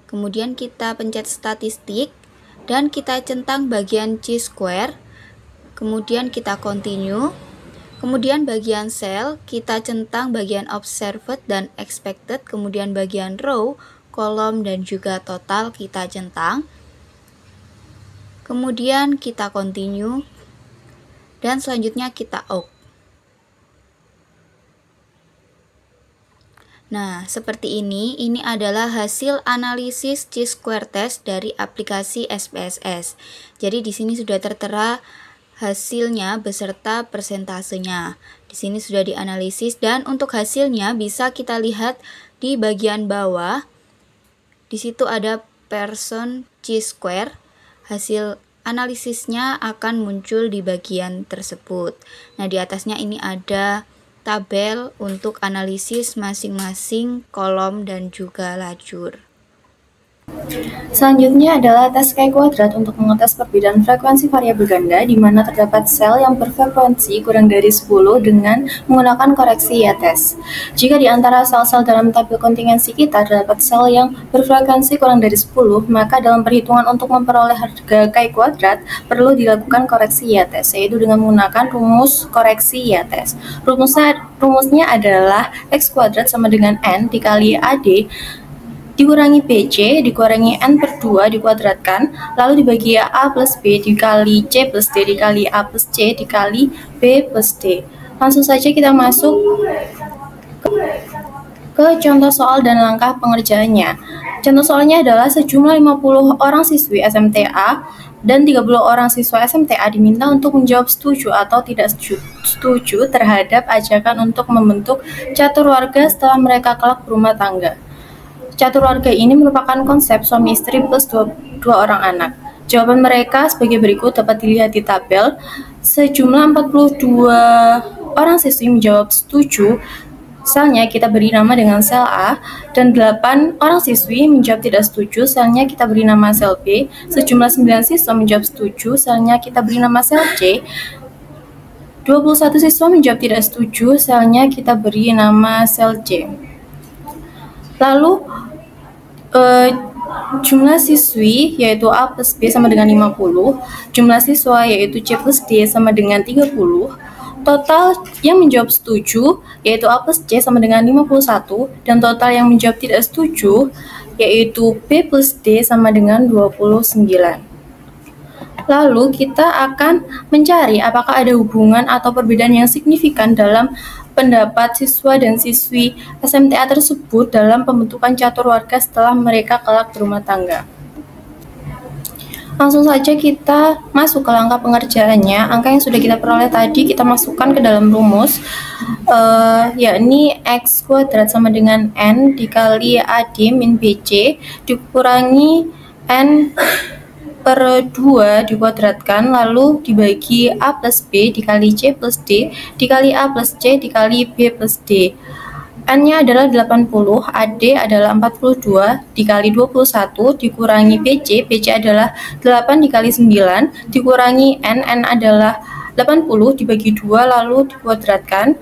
Kemudian kita pencet statistik dan kita centang bagian chi-square. Kemudian kita continue. Kemudian bagian cell kita centang bagian observed dan expected. Kemudian bagian row, kolom, dan juga total kita centang. Kemudian kita continue. Dan selanjutnya kita out. Nah, seperti ini adalah hasil analisis chi-square test dari aplikasi SPSS. Jadi di sini sudah tertera hasilnya beserta persentasenya. Di sini sudah dianalisis dan untuk hasilnya bisa kita lihat di bagian bawah. Di situ ada person chi-square. Hasil analisisnya akan muncul di bagian tersebut. Nah, di atasnya ini ada tabel untuk analisis masing-masing kolom dan juga lajur. Selanjutnya adalah tes chi-kuadrat untuk mengetes perbedaan frekuensi variabel ganda di mana terdapat sel yang berfrekuensi kurang dari 10 dengan menggunakan koreksi Y-test. Jika di antara sel-sel dalam tabel kontingensi kita terdapat sel yang berfrekuensi kurang dari 10, maka dalam perhitungan untuk memperoleh harga chi-kuadrat perlu dilakukan koreksi Y-test, yaitu dengan menggunakan rumus koreksi Y-test. Rumusnya adalah X kuadrat sama dengan N dikali AD dikurangi BC dikurangi N per 2 dikuadratkan, lalu dibagi A plus B dikali C plus D dikali A plus C dikali B plus D. Langsung saja kita masuk ke contoh soal dan langkah pengerjaannya. Contoh soalnya adalah sejumlah 50 orang siswi SMTA dan 30 orang siswa SMTA diminta untuk menjawab setuju atau tidak setuju terhadap ajakan untuk membentuk catur warga setelah mereka kelak berumah tangga. Catur warga ini merupakan konsep suami istri plus dua orang anak. Jawaban mereka sebagai berikut dapat dilihat di tabel. Sejumlah 42 orang siswi menjawab setuju, selnya kita beri nama dengan sel A, dan 8 orang siswi menjawab tidak setuju, selnya kita beri nama sel B. Sejumlah 9 siswa menjawab setuju, selnya kita beri nama sel C. 21 siswa menjawab tidak setuju, selnya kita beri nama sel C. Lalu jumlah siswi yaitu A plus B sama dengan 50, jumlah siswa yaitu C plus D sama dengan 30, total yang menjawab setuju yaitu A plus C sama dengan 51, dan total yang menjawab tidak setuju yaitu B plus D sama dengan 29. Lalu kita akan mencari apakah ada hubungan atau perbedaan yang signifikan dalam pendapat siswa dan siswi SMTA tersebut dalam pembentukan catur warga setelah mereka kelak berumah tangga. Langsung saja kita masuk ke langkah pengerjaannya. Angka yang sudah kita peroleh tadi kita masukkan ke dalam rumus, yakni X kuadrat sama dengan N dikali AD min BC dikurangi N per 2 dikuadratkan, lalu dibagi A plus B dikali C plus D dikali A plus C dikali B plus D. N-nya adalah 80, AD adalah 42 dikali 21 dikurangi BC, BC adalah 8 dikali 9 dikurangi N adalah 80 dibagi 2 lalu dikuadratkan,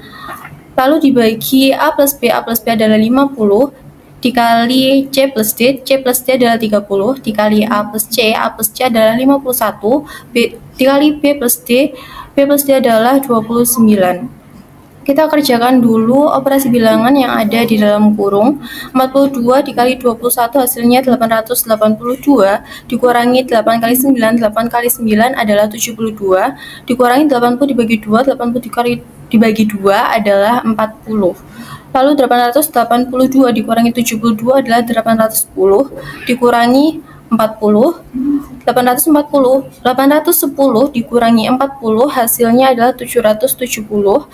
lalu dibagi A plus B adalah 50 dikali C plus D adalah 30 dikali A plus C adalah 51 dikali B plus D adalah 29. Kita kerjakan dulu operasi bilangan yang ada di dalam kurung. 42 dikali 21 hasilnya 882 dikurangi 8 kali 9, 8 kali 9 adalah 72 dikurangi 80 dibagi 2, 80 dibagi 2 adalah 40. Lalu 882 dikurangi 72 adalah 810 dikurangi 40. 810 dikurangi 40 hasilnya adalah 770.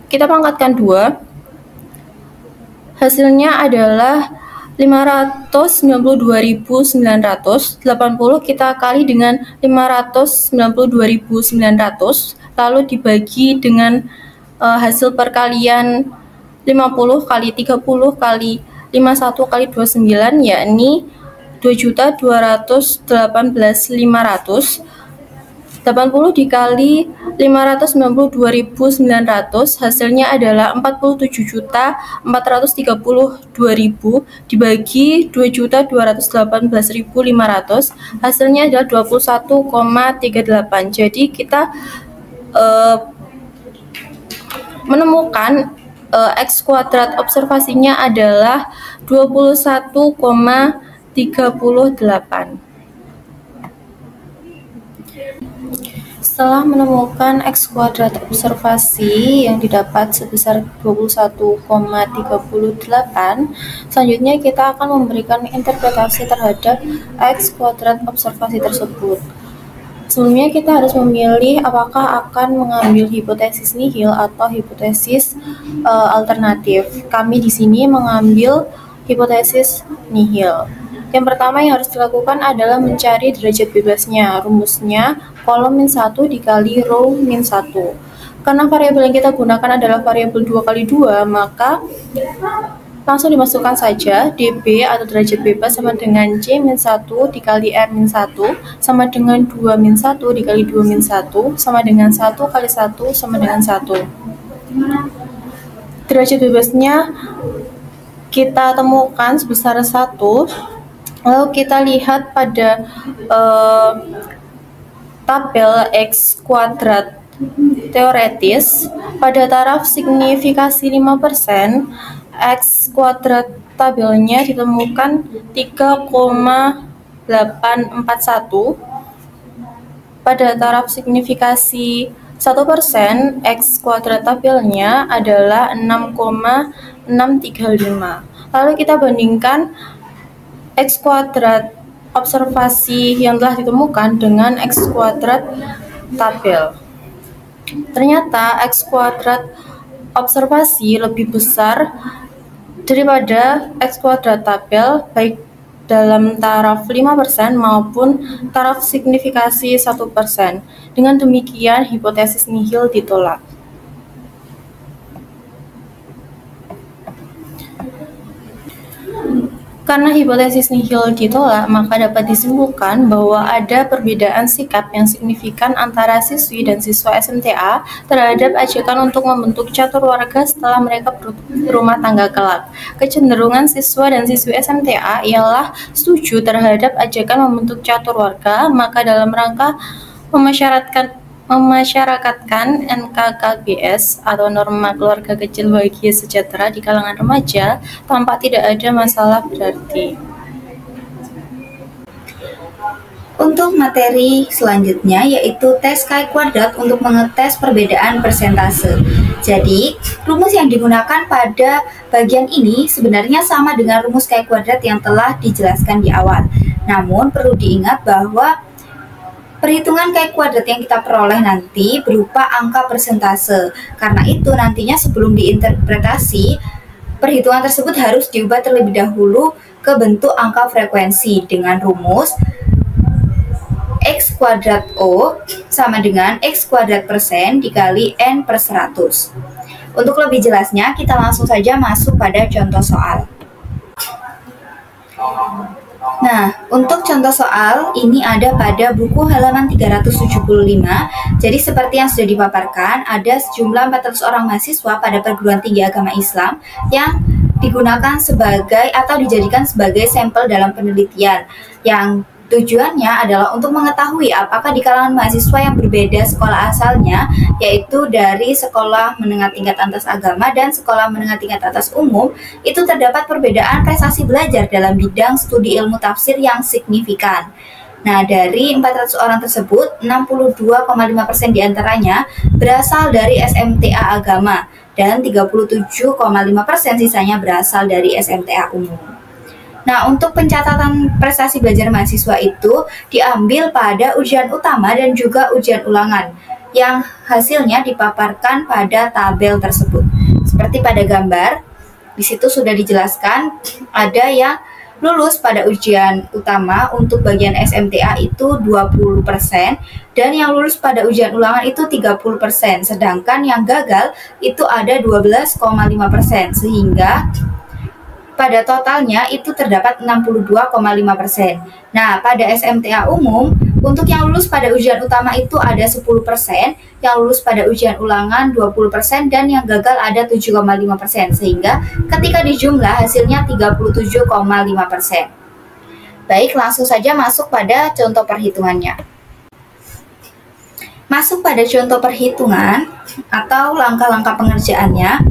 Kita pangkatkan 2. Hasilnya adalah 592.900, 80 kita kali dengan 592.900, lalu dibagi dengan hasil perkalian 50 kali 30 kali 51 kali 29, yakni 2.218.500. 80 dikali 592.900, hasilnya adalah 47.432.000 dibagi 2.218.500, hasilnya adalah 21,38. Jadi kita menemukan X kuadrat observasinya adalah 21,38. Setelah menemukan X kuadrat observasi yang didapat sebesar 21,38, selanjutnya kita akan memberikan interpretasi terhadap X kuadrat observasi tersebut. Sebelumnya kita harus memilih apakah akan mengambil hipotesis nihil atau hipotesis alternatif. Kami di sini mengambil hipotesis nihil. Yang pertama yang harus dilakukan adalah mencari derajat bebasnya. Rumusnya kolom min 1 dikali row min 1. Karena variabel yang kita gunakan adalah variabel 2 kali 2, maka langsung dimasukkan saja dB atau derajat bebas sama dengan C min 1 dikali R min 1 sama dengan 2 min 1 dikali 2 min 1 sama dengan 1 kali 1 sama dengan 1. Derajat bebasnya kita temukan sebesar 1. Lalu kita lihat pada tabel X kuadrat teoretis, pada taraf signifikasi 5%, X kuadrat tabelnya ditemukan 3,841. Pada taraf signifikasi 1%, X kuadrat tabelnya adalah 6,635. Lalu kita bandingkan X kuadrat observasi yang telah ditemukan dengan X kuadrat tabel. Ternyata X kuadrat observasi lebih besar daripada X kuadrat tabel, baik dalam taraf 5% maupun taraf signifikasi 1%. Dengan demikian, hipotesis nihil ditolak. Karena hipotesis nihil ditolak, maka dapat disimpulkan bahwa ada perbedaan sikap yang signifikan antara siswi dan siswa SMTA terhadap ajakan untuk membentuk catur warga setelah mereka berumah tangga kelak. Kecenderungan siswa dan siswi SMTA ialah setuju terhadap ajakan membentuk catur warga, maka dalam rangka memasyarakatkan NKKBS atau norma keluarga kecil bahagia sejahtera di kalangan remaja, tampak tidak ada masalah berarti. Untuk materi selanjutnya yaitu tes chi kuadrat untuk mengetes perbedaan persentase. Jadi, rumus yang digunakan pada bagian ini sebenarnya sama dengan rumus chi kuadrat yang telah dijelaskan di awal. Namun, perlu diingat bahwa perhitungan chi kuadrat yang kita peroleh nanti berupa angka persentase. Karena itu nantinya sebelum diinterpretasi, perhitungan tersebut harus diubah terlebih dahulu ke bentuk angka frekuensi dengan rumus X kuadrat O sama dengan X kuadrat persen dikali N per 100. Untuk lebih jelasnya, kita langsung saja masuk pada contoh soal. Nah, untuk contoh soal ini ada pada buku halaman 375. Jadi seperti yang sudah dipaparkan, ada sejumlah 400 orang mahasiswa pada perguruan tinggi agama Islam yang digunakan sebagai atau dijadikan sebagai sampel dalam penelitian yang tujuannya adalah untuk mengetahui apakah di kalangan mahasiswa yang berbeda sekolah asalnya, yaitu dari sekolah menengah tingkat atas agama dan sekolah menengah tingkat atas umum, itu terdapat perbedaan prestasi belajar dalam bidang studi ilmu tafsir yang signifikan. Nah, dari 400 orang tersebut, 62,5% diantaranya berasal dari SMTA agama dan 37,5% sisanya berasal dari SMTA umum. Nah, untuk pencatatan prestasi belajar mahasiswa itu diambil pada ujian utama dan juga ujian ulangan yang hasilnya dipaparkan pada tabel tersebut. Seperti pada gambar, Di situ sudah dijelaskan ada yang lulus pada ujian utama untuk bagian SMTA itu 20% dan yang lulus pada ujian ulangan itu 30%, sedangkan yang gagal itu ada 12,5%, sehingga pada totalnya itu terdapat 62,5%. Nah, pada SMTA umum, untuk yang lulus pada ujian utama itu ada 10%, yang lulus pada ujian ulangan 20%, dan yang gagal ada 7,5%, sehingga ketika dijumlah hasilnya 37,5%. Baik, langsung saja masuk pada contoh perhitungannya. Masuk pada contoh perhitungan atau langkah-langkah pengerjaannya.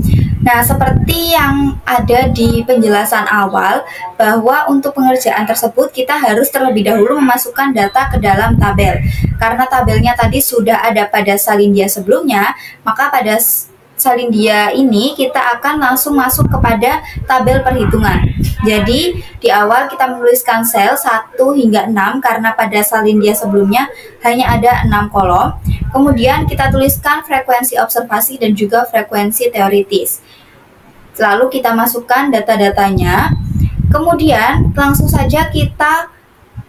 Nah, seperti yang ada di penjelasan awal, bahwa untuk pengerjaan tersebut kita harus terlebih dahulu memasukkan data ke dalam tabel. Karena tabelnya tadi sudah ada pada salin dia sebelumnya, maka pada salin dia ini kita akan langsung masuk kepada tabel perhitungan. Jadi, di awal kita menuliskan sel 1 hingga 6 karena pada salin dia sebelumnya hanya ada 6 kolom. Kemudian kita tuliskan frekuensi observasi dan juga frekuensi teoritis. Lalu kita masukkan data-datanya. Kemudian langsung saja kita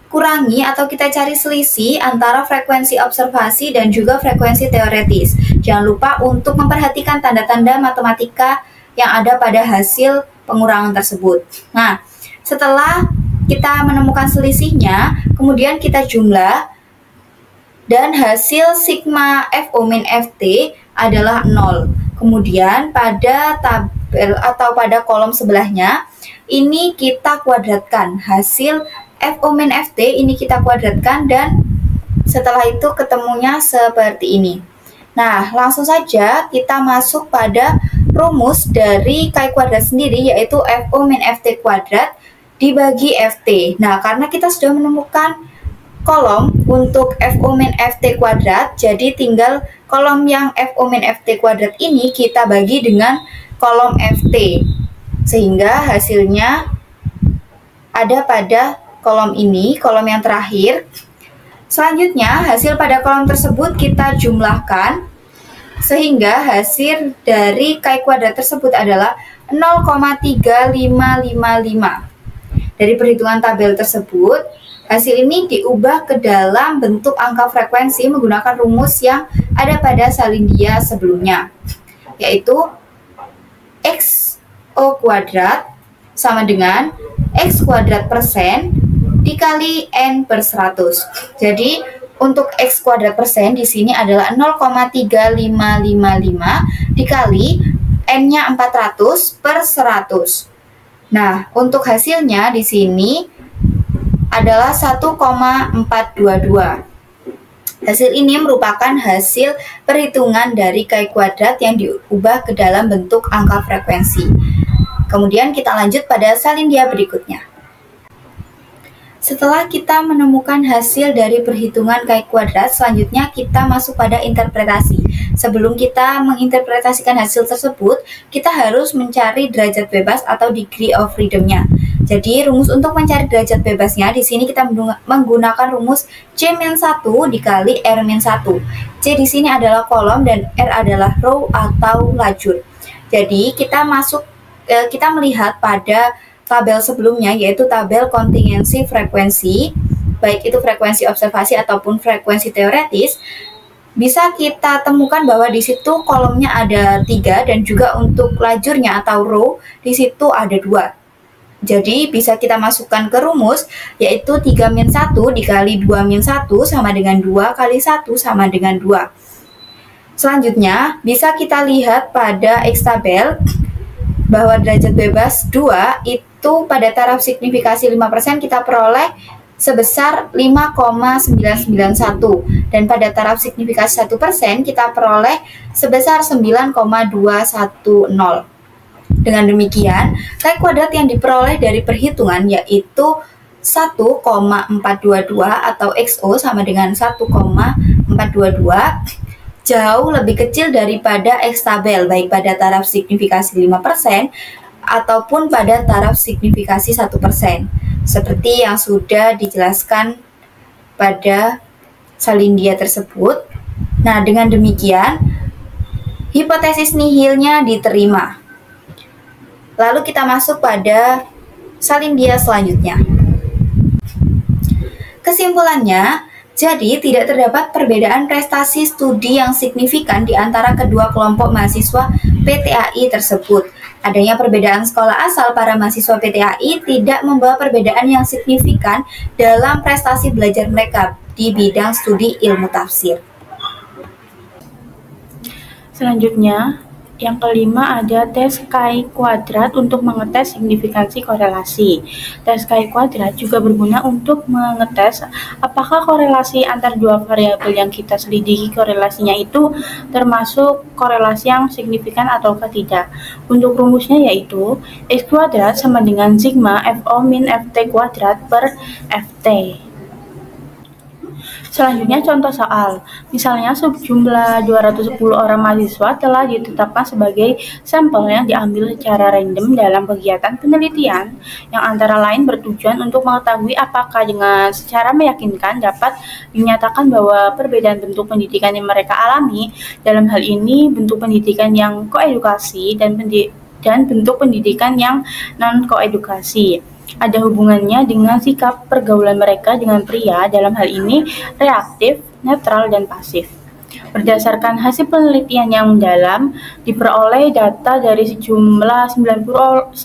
kurangi atau kita cari selisih antara frekuensi observasi dan juga frekuensi teoritis. Jangan lupa untuk memperhatikan tanda-tanda matematika yang ada pada hasil pengurangan tersebut. Nah, setelah kita menemukan selisihnya, kemudian kita jumlah dan hasil sigma FO min FT adalah 0. Kemudian pada tabel atau pada kolom sebelahnya ini kita kuadratkan. Hasil FO min FT ini kita kuadratkan dan setelah itu ketemunya seperti ini. Nah, langsung saja kita masuk pada rumus dari Chi kuadrat sendiri, yaitu FO min FT kuadrat dibagi FT. Nah, karena kita sudah menemukan kolom untuk FO min FT kuadrat, jadi tinggal kolom yang FO min FT kuadrat ini kita bagi dengan kolom FT, sehingga hasilnya ada pada kolom ini, kolom yang terakhir. Selanjutnya, hasil pada kolom tersebut kita jumlahkan, sehingga hasil dari Chi kuadrat tersebut adalah 0,3555. Dari perhitungan tabel tersebut, hasil ini diubah ke dalam bentuk angka frekuensi menggunakan rumus yang ada pada salin dia sebelumnya, yaitu XO kuadrat sama dengan X kuadrat persen dikali N per 100. Jadi, untuk X kuadrat persen di sini adalah 0,3555 dikali N-nya 400 per 100. Nah, untuk hasilnya di sini adalah 1,422. Hasil ini merupakan hasil perhitungan dari Chi kuadrat yang diubah ke dalam bentuk angka frekuensi. Kemudian kita lanjut pada salin dia berikutnya. Setelah kita menemukan hasil dari perhitungan Chi kuadrat, selanjutnya kita masuk pada interpretasi. Sebelum kita menginterpretasikan hasil tersebut, kita harus mencari derajat bebas atau degree of freedom-nya. Jadi, rumus untuk mencari derajat bebasnya di sini kita menggunakan rumus C-1 dikali R-1. C di sini adalah kolom dan R adalah row atau lajur. Jadi, kita melihat pada tabel sebelumnya, yaitu tabel kontingensi frekuensi, baik itu frekuensi observasi ataupun frekuensi teoritis. Bisa kita temukan bahwa di situ kolomnya ada 3 dan juga untuk lajurnya atau row di situ ada 2. Jadi bisa kita masukkan ke rumus, yaitu 3-1 dikali 2-1 sama dengan 2 kali 1 sama dengan 2. Selanjutnya bisa kita lihat pada X tabel bahwa derajat bebas 2 itu pada taraf signifikasi 5% kita peroleh sebesar 5,991 dan pada taraf signifikasi 1% kita peroleh sebesar 9,210. Dengan demikian, Chi kuadrat yang diperoleh dari perhitungan yaitu 1,422 atau XO sama dengan 1,422 jauh lebih kecil daripada X tabel, baik pada taraf signifikasi 5% ataupun pada taraf signifikasi 1%, seperti yang sudah dijelaskan pada salin dia tersebut. Nah, dengan demikian, hipotesis nihilnya diterima. Lalu kita masuk pada salin dia selanjutnya. Kesimpulannya, jadi tidak terdapat perbedaan prestasi studi yang signifikan di antara kedua kelompok mahasiswa PTAI tersebut. Adanya perbedaan sekolah asal para mahasiswa PTAI tidak membawa perbedaan yang signifikan dalam prestasi belajar mereka di bidang studi ilmu tafsir. Selanjutnya, yang kelima ada tes Chi kuadrat untuk mengetes signifikansi korelasi. Tes Chi kuadrat juga berguna untuk mengetes apakah korelasi antar dua variabel yang kita selidiki korelasinya itu termasuk korelasi yang signifikan ataukah tidak. Untuk rumusnya yaitu X kuadrat sama dengan sigma FO min FT kuadrat per FT. Selanjutnya contoh soal, misalnya sejumlah 210 orang mahasiswa telah ditetapkan sebagai sampel yang diambil secara random dalam kegiatan penelitian yang antara lain bertujuan untuk mengetahui apakah dengan secara meyakinkan dapat dinyatakan bahwa perbedaan bentuk pendidikan yang mereka alami, dalam hal ini bentuk pendidikan yang koedukasi dan bentuk pendidikan yang non-koedukasi, ada hubungannya dengan sikap pergaulan mereka dengan pria, dalam hal ini reaktif, netral, dan pasif. Berdasarkan hasil penelitian yang mendalam, diperoleh data dari sejumlah 90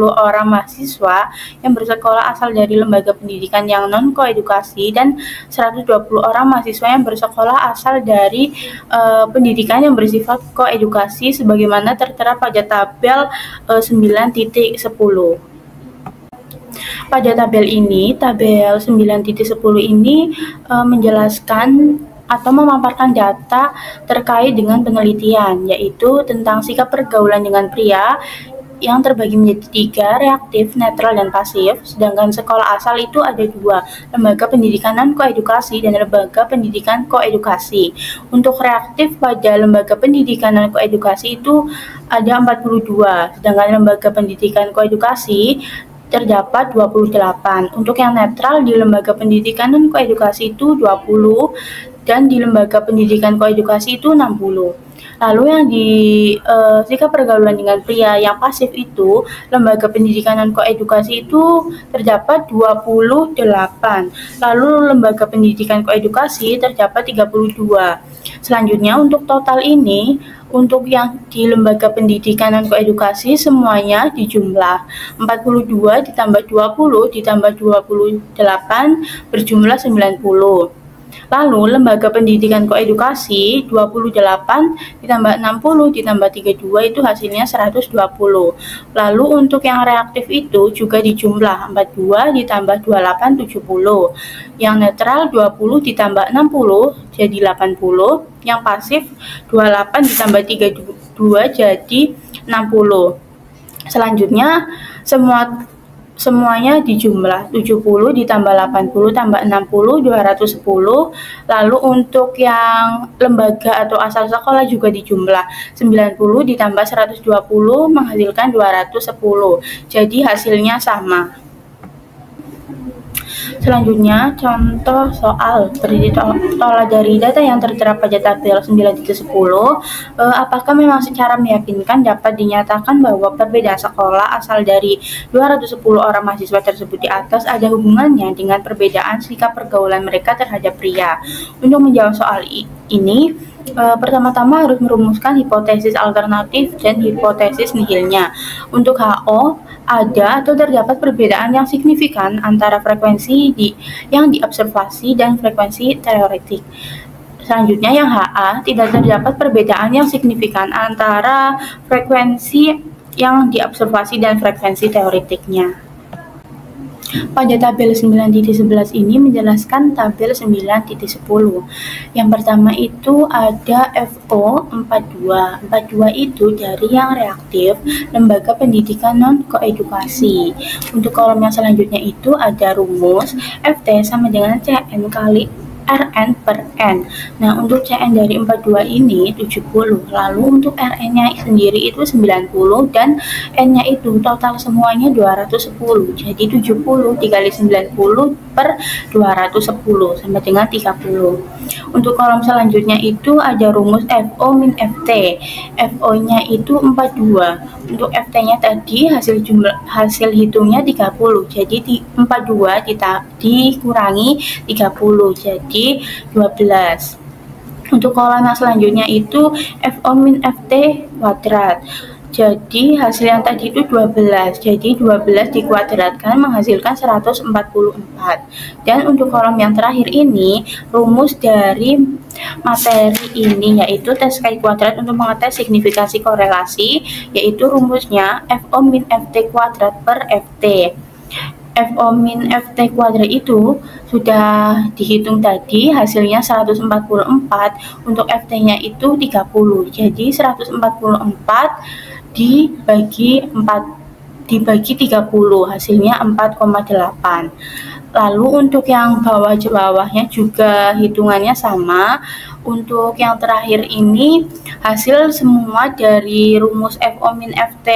orang mahasiswa yang bersekolah asal dari lembaga pendidikan yang non-koedukasi dan 120 orang mahasiswa yang bersekolah asal dari pendidikan yang bersifat koedukasi sebagaimana tertera pada tabel 9.10. Pada tabel ini, tabel 9.10 ini menjelaskan atau memaparkan data terkait dengan penelitian, yaitu tentang sikap pergaulan dengan pria yang terbagi menjadi 3, reaktif, netral, dan pasif, sedangkan sekolah asal itu ada 2, lembaga pendidikan non-koedukasi dan lembaga pendidikan koedukasi. Untuk reaktif pada lembaga pendidikan non-koedukasi itu ada 42, sedangkan lembaga pendidikan koedukasi terdapat 28. Untuk yang netral di lembaga pendidikan non-koedukasi itu 20 dan di lembaga pendidikan koedukasi itu 60. Lalu yang di sikap pergaulan dengan pria yang pasif itu lembaga pendidikan non-koedukasi itu terdapat 28. Lalu lembaga pendidikan koedukasi terdapat 32. Selanjutnya untuk total ini, untuk yang di lembaga pendidikan dan koedukasi semuanya dijumlah 42 ditambah 20 ditambah 28 berjumlah 90. Lalu lembaga pendidikan koedukasi 28 ditambah 60 ditambah 32 itu hasilnya 120. Lalu untuk yang reaktif itu juga dijumlah 42 ditambah 28 70. Yang netral 20 ditambah 60 jadi 80. Yang pasif 28 ditambah 32 jadi 60. Selanjutnya semuanya dijumlah 70 ditambah 80 tambah 60 210. Lalu untuk yang lembaga atau asal sekolah juga dijumlah 90 ditambah 120 menghasilkan 210. Jadi hasilnya sama. Selanjutnya, contoh soal tolak dari data yang tertera pada tabel 9.10, apakah memang secara meyakinkan dapat dinyatakan bahwa perbedaan sekolah asal dari 210 orang mahasiswa tersebut di atas ada hubungannya dengan perbedaan sikap pergaulan mereka terhadap pria? Untuk menjawab soal ini, pertama-tama harus merumuskan hipotesis alternatif dan hipotesis nihilnya. Untuk HO, ada atau terdapat perbedaan yang signifikan antara frekuensi yang diobservasi dan frekuensi teoretik. Selanjutnya yang HA, tidak terdapat perbedaan yang signifikan antara frekuensi yang diobservasi dan frekuensi teoretiknya. Pada tabel 9.11 ini menjelaskan tabel 9.10. Yang pertama itu ada FO 42. 42 itu dari yang reaktif, lembaga pendidikan non-koedukasi. Untuk kolom yang selanjutnya itu ada rumus FT sama dengan CN kali Rn per N. Nah, untuk Cn dari 42 ini 70, lalu untuk Rn-nya sendiri itu 90 dan N-nya itu total semuanya 210. Jadi 70 dikali 90 per 210 sama dengan 30. Untuk kolom selanjutnya itu ada rumus FO min FT. FO-nya itu 42. Untuk FT-nya tadi hasil hitungnya 30. Jadi 42 dikurangi 30 jadi 12. Untuk kolom yang selanjutnya itu FO min FT kuadrat. Jadi hasil yang tadi itu 12. Jadi 12 dikuadratkan menghasilkan 144. Dan untuk kolom yang terakhir ini rumus dari materi ini yaitu tes chi kuadrat untuk mengetes signifikansi korelasi, yaitu rumusnya FO min FT kuadrat per FT. FO min FT kuadrat itu sudah dihitung tadi, hasilnya 144, untuk FT-nya itu 30. Jadi 144 dibagi 30, hasilnya 4,8. Lalu untuk yang bawahnya juga hitungannya sama. Untuk yang terakhir ini hasil semua dari rumus FO min FT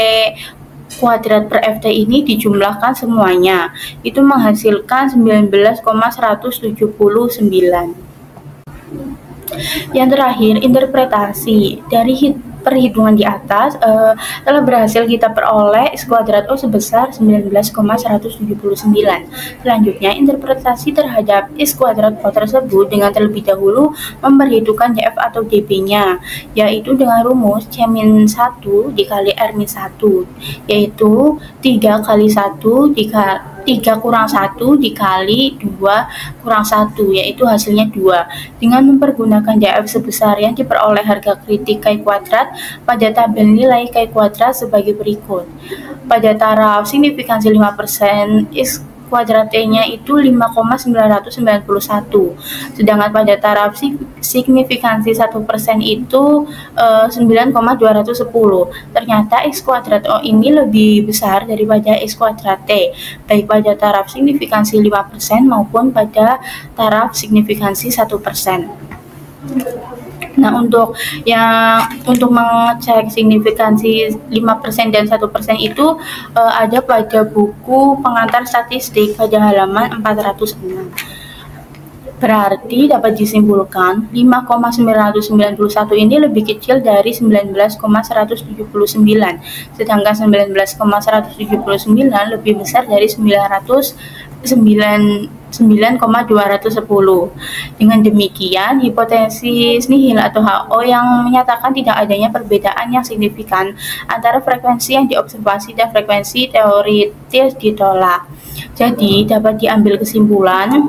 kuadrat per FT ini dijumlahkan semuanya, itu menghasilkan 19,179. Yang terakhir, interpretasi dari perhitungan di atas telah berhasil kita peroleh X kuadrat O sebesar 19,179. Selanjutnya, interpretasi terhadap X kuadrat O tersebut dengan terlebih dahulu memperhitungkan DF atau DB-nya, yaitu dengan rumus C-1 dikali R-1, yaitu 3 kali 1 dikali 3 kurang 1 dikali 2 kurang 1, yaitu hasilnya 2. Dengan mempergunakan DF sebesar yang diperoleh harga kritik chi kuadrat pada tabel nilai chi kuadrat sebagai berikut. Pada taraf signifikansi 5%, X kuadrat T-nya itu 5,991. Sedangkan pada taraf signifikansi 1% itu 9,210. Ternyata X kuadrat O ini lebih besar daripada X kuadrat T, baik pada taraf signifikansi 5% maupun pada taraf signifikansi 1%. Nah, untuk mengecek signifikansi 5% dan 1% itu ada pada buku pengantar statistik pada halaman 406. Berarti dapat disimpulkan 5,991 ini lebih kecil dari 19,179, sedangkan 19,179 lebih besar dari 9,210. Dengan demikian, hipotesis nihil atau HO yang menyatakan tidak adanya perbedaan yang signifikan antara frekuensi yang diobservasi dan frekuensi teoritis ditolak. Jadi, dapat diambil kesimpulan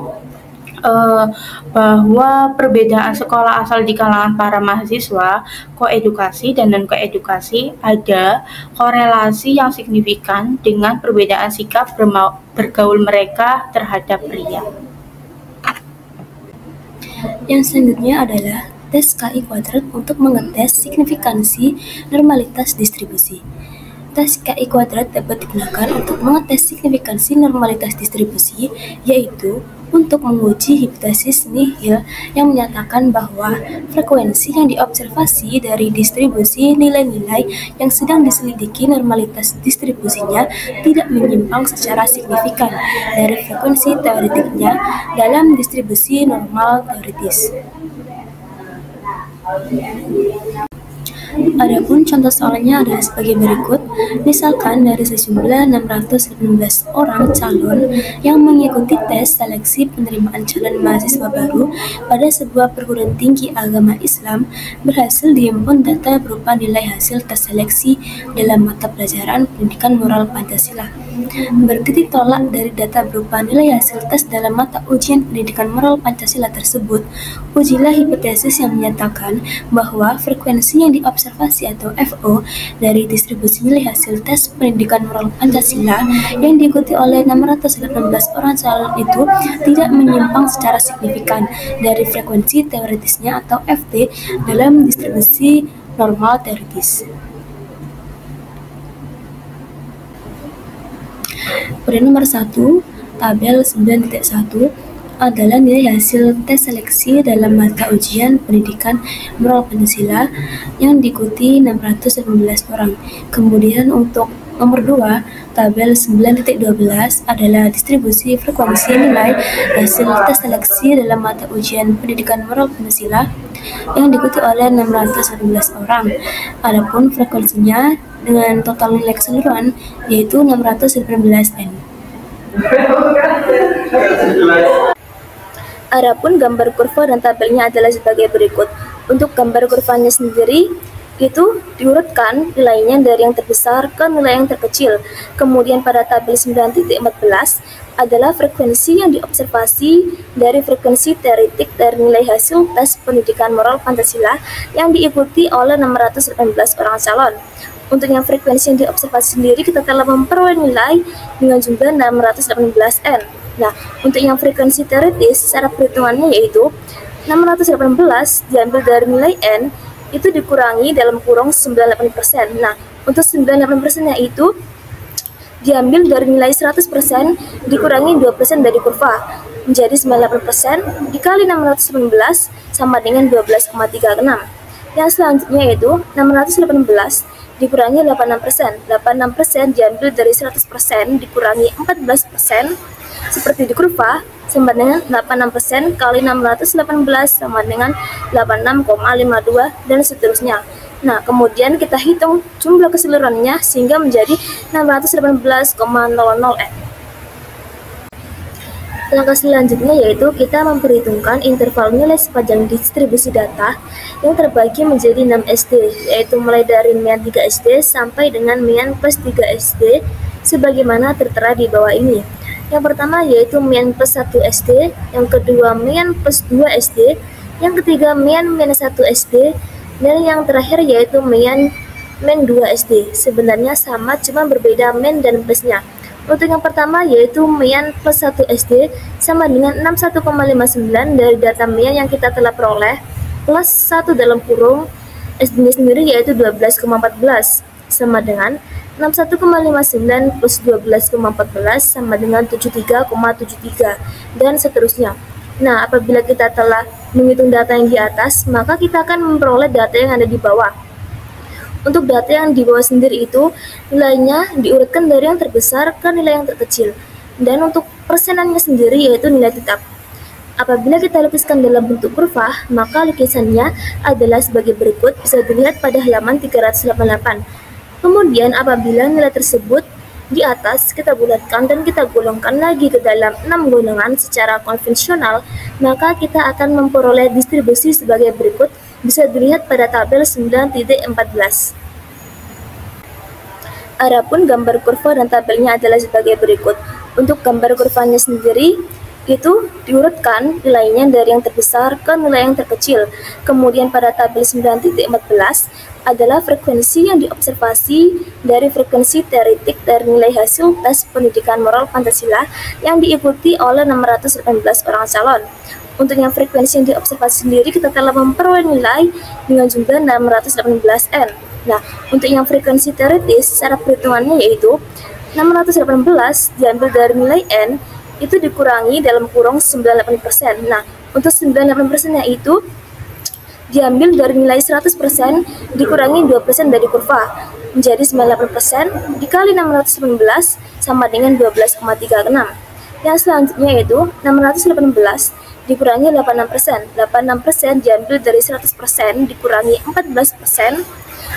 bahwa perbedaan sekolah asal di kalangan para mahasiswa, koedukasi dan non-koedukasi ada korelasi yang signifikan dengan perbedaan sikap bergaul mereka terhadap pria. Yang selanjutnya adalah tes KI kuadrat untuk mengetes signifikansi normalitas distribusi. Tes KI kuadrat dapat digunakan untuk mengetes signifikansi normalitas distribusi, yaitu untuk menguji hipotesis nihil yang menyatakan bahwa frekuensi yang diobservasi dari distribusi nilai-nilai yang sedang diselidiki normalitas distribusinya tidak menyimpang secara signifikan dari frekuensi teoretiknya dalam distribusi normal teoritis. Adapun contoh soalnya adalah sebagai berikut. Misalkan dari sejumlah 619 orang calon yang mengikuti tes seleksi penerimaan calon mahasiswa baru pada sebuah perguruan tinggi agama Islam, berhasil dihimpun data berupa nilai hasil tes seleksi dalam mata pelajaran pendidikan moral Pancasila. Berarti tolak dari data berupa nilai hasil tes dalam mata ujian pendidikan moral Pancasila tersebut, ujilah hipotesis yang menyatakan bahwa frekuensi yang diobservasi atau FO dari distribusi nilai hasil tes pendidikan moral Pancasila yang diikuti oleh 618 orang calon itu tidak menyimpang secara signifikan dari frekuensi teoritisnya atau FT dalam distribusi normal teoritis. Pada nomor 1, tabel 9.1, adalah nilai hasil tes seleksi dalam mata ujian pendidikan moral Pancasila yang diikuti 618 orang. Kemudian untuk nomor 2, tabel 9.12 adalah distribusi frekuensi nilai hasil tes seleksi dalam mata ujian pendidikan moral Pancasila yang diikuti oleh 618 orang. Adapun frekuensinya dengan total nilai keseluruhan yaitu 618N. Adapun gambar kurva dan tabelnya adalah sebagai berikut. Untuk gambar kurvanya sendiri itu diurutkan nilainya dari yang terbesar ke nilai yang terkecil. Kemudian pada tabel 9.14 adalah frekuensi yang diobservasi dari frekuensi teoretik dari nilai hasil tes pendidikan moral Pancasila yang diikuti oleh 618 orang calon. Untuk yang frekuensi yang diobservasi sendiri kita telah memperoleh nilai dengan jumlah 618N. Nah, untuk yang frekuensi teoritis secara perhitungannya yaitu 618 diambil dari nilai N itu dikurangi dalam kurung 98%. Nah, untuk 98%-nya itu diambil dari nilai 100% dikurangi 2% dari kurva menjadi 98% dikali 618 sama dengan 12,36. Yang selanjutnya yaitu 618 dikurangi 86%. 86% diambil dari 100% dikurangi 14% seperti di kurva sama dengan 86% kali 618 sama dengan 86,52 dan seterusnya. Nah, kemudian kita hitung jumlah keseluruhannya sehingga menjadi 618,00N. Langkah selanjutnya yaitu kita memperhitungkan interval nilai sepanjang distribusi data yang terbagi menjadi 6 SD, yaitu mulai dari mian 3 SD sampai dengan mian plus 3 SD sebagaimana tertera di bawah ini. Yang pertama yaitu mian plus 1 SD, yang kedua mian plus 2 SD, yang ketiga mian minus 1 SD, dan yang terakhir yaitu mian min 2 SD. Sebenarnya sama, cuma berbeda min dan plusnya. Untuk yang pertama yaitu mian plus 1 SD sama dengan 61,59 dari data mian yang kita telah peroleh plus 1 dalam kurung SD sendiri yaitu 12,14 sama dengan 61,59 plus 12,14 sama dengan 73,73 dan seterusnya. Nah, apabila kita telah menghitung data yang di atas, maka kita akan memperoleh data yang ada di bawah. Untuk data yang di bawah sendiri itu, nilainya diurutkan dari yang terbesar ke nilai yang terkecil. Dan untuk persenannya sendiri yaitu nilai tetap. Apabila kita lukiskan dalam bentuk kurva, maka lukisannya adalah sebagai berikut, bisa dilihat pada halaman 388. Kemudian apabila nilai tersebut di atas kita bulatkan dan kita golongkan lagi ke dalam 6 golongan secara konvensional, maka kita akan memperoleh distribusi sebagai berikut, bisa dilihat pada tabel 9.14. Adapun gambar kurva dan tabelnya adalah sebagai berikut. Untuk gambar kurvanya sendiri itu diurutkan nilainya dari yang terbesar ke nilai yang terkecil. Kemudian pada tabel 9.14 adalah frekuensi yang diobservasi dari frekuensi teoretik dari nilai hasil tes pendidikan moral Pancasila yang diikuti oleh 618 orang calon. Untuk yang frekuensi yang diobservasi sendiri kita telah memperoleh nilai dengan jumlah 618N. Nah, untuk yang frekuensi teoritis secara perhitungannya yaitu 618 diambil dari nilai N itu dikurangi dalam kurung 98%. Nah, untuk 98%-nya itu diambil dari nilai 100% dikurangi 2% dari kurva menjadi 98% dikali 619 sama dengan 12,36. Yang selanjutnya yaitu 618 dikurangi 86%. 86% diambil dari 100% dikurangi 14%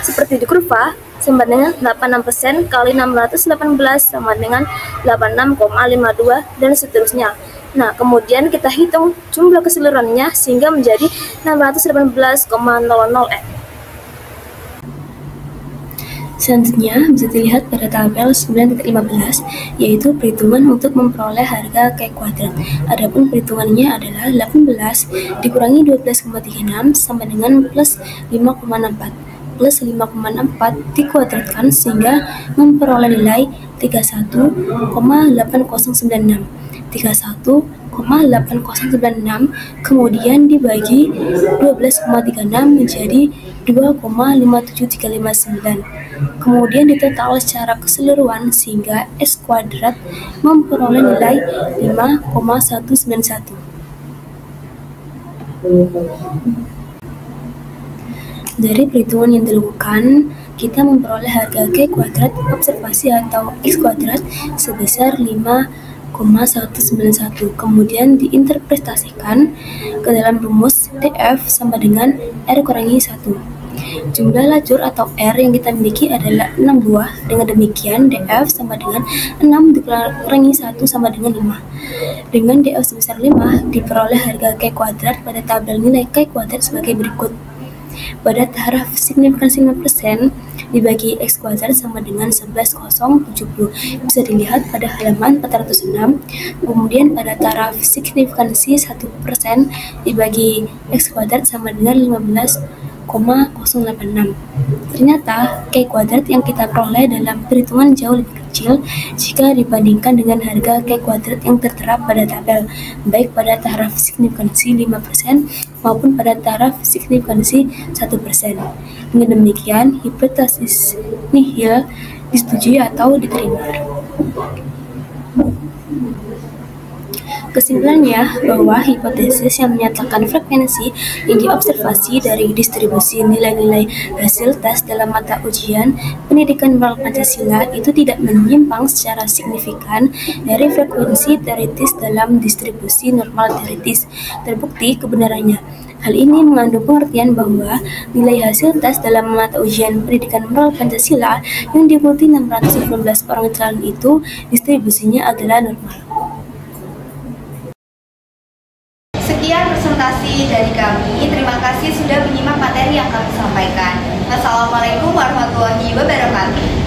seperti di kurva sama dengan 86% kali 618 sama dengan 86,52 dan seterusnya. Nah, kemudian kita hitung jumlah keseluruhannya sehingga menjadi 618,00N. Selanjutnya bisa dilihat pada tabel 9.15 yaitu perhitungan untuk memperoleh harga K kuadrat. Adapun perhitungannya adalah 18 dikurangi 12,36 sama dengan plus 5,64. Plus 5,64 dikuadratkan sehingga memperoleh nilai 31,8096. 31,8096 kemudian dibagi 12,36 menjadi 2,57359. Kemudian ditotal secara keseluruhan sehingga S kuadrat memperoleh nilai 5,191. Dari perhitungan yang dilakukan, kita memperoleh harga K kuadrat observasi atau X kuadrat sebesar 5,191. Kemudian diinterpretasikan ke dalam rumus df sama dengan R kurangi 1. Jumlah lajur atau R yang kita miliki adalah 6 buah. Dengan demikian, df sama dengan 6 dikurangi 1 sama dengan 5. Dengan df sebesar 5, diperoleh harga K kuadrat pada tabel nilai K kuadrat sebagai berikut. Pada taraf signifikansi 5% dibagi X kuadrat sama dengan 11,070. Bisa dilihat pada halaman 406. Kemudian pada taraf signifikansi 1% dibagi X kuadrat sama dengan 15,086. Ternyata K kuadrat yang kita peroleh dalam perhitungan jauh lebih kecil jika dibandingkan dengan harga K kuadrat yang tertera pada tabel, baik pada taraf signifikansi 5% maupun pada taraf signifikansi 1%. Dengan demikian, hipotesis nihil disetujui atau diterima. Kesimpulannya bahwa hipotesis yang menyatakan frekuensi yang diobservasi dari distribusi nilai-nilai hasil tes dalam mata ujian pendidikan moral Pancasila itu tidak menyimpang secara signifikan dari frekuensi teoritis dalam distribusi normal teoritis. Terbukti kebenarannya. Hal ini mengandung pengertian bahwa nilai hasil tes dalam mata ujian pendidikan moral Pancasila yang diikuti 619 orang calon itu distribusinya adalah normal. Sekian presentasi dari kami. Terima kasih sudah menyimak materi yang kami sampaikan. Wassalamualaikum warahmatullahi wabarakatuh.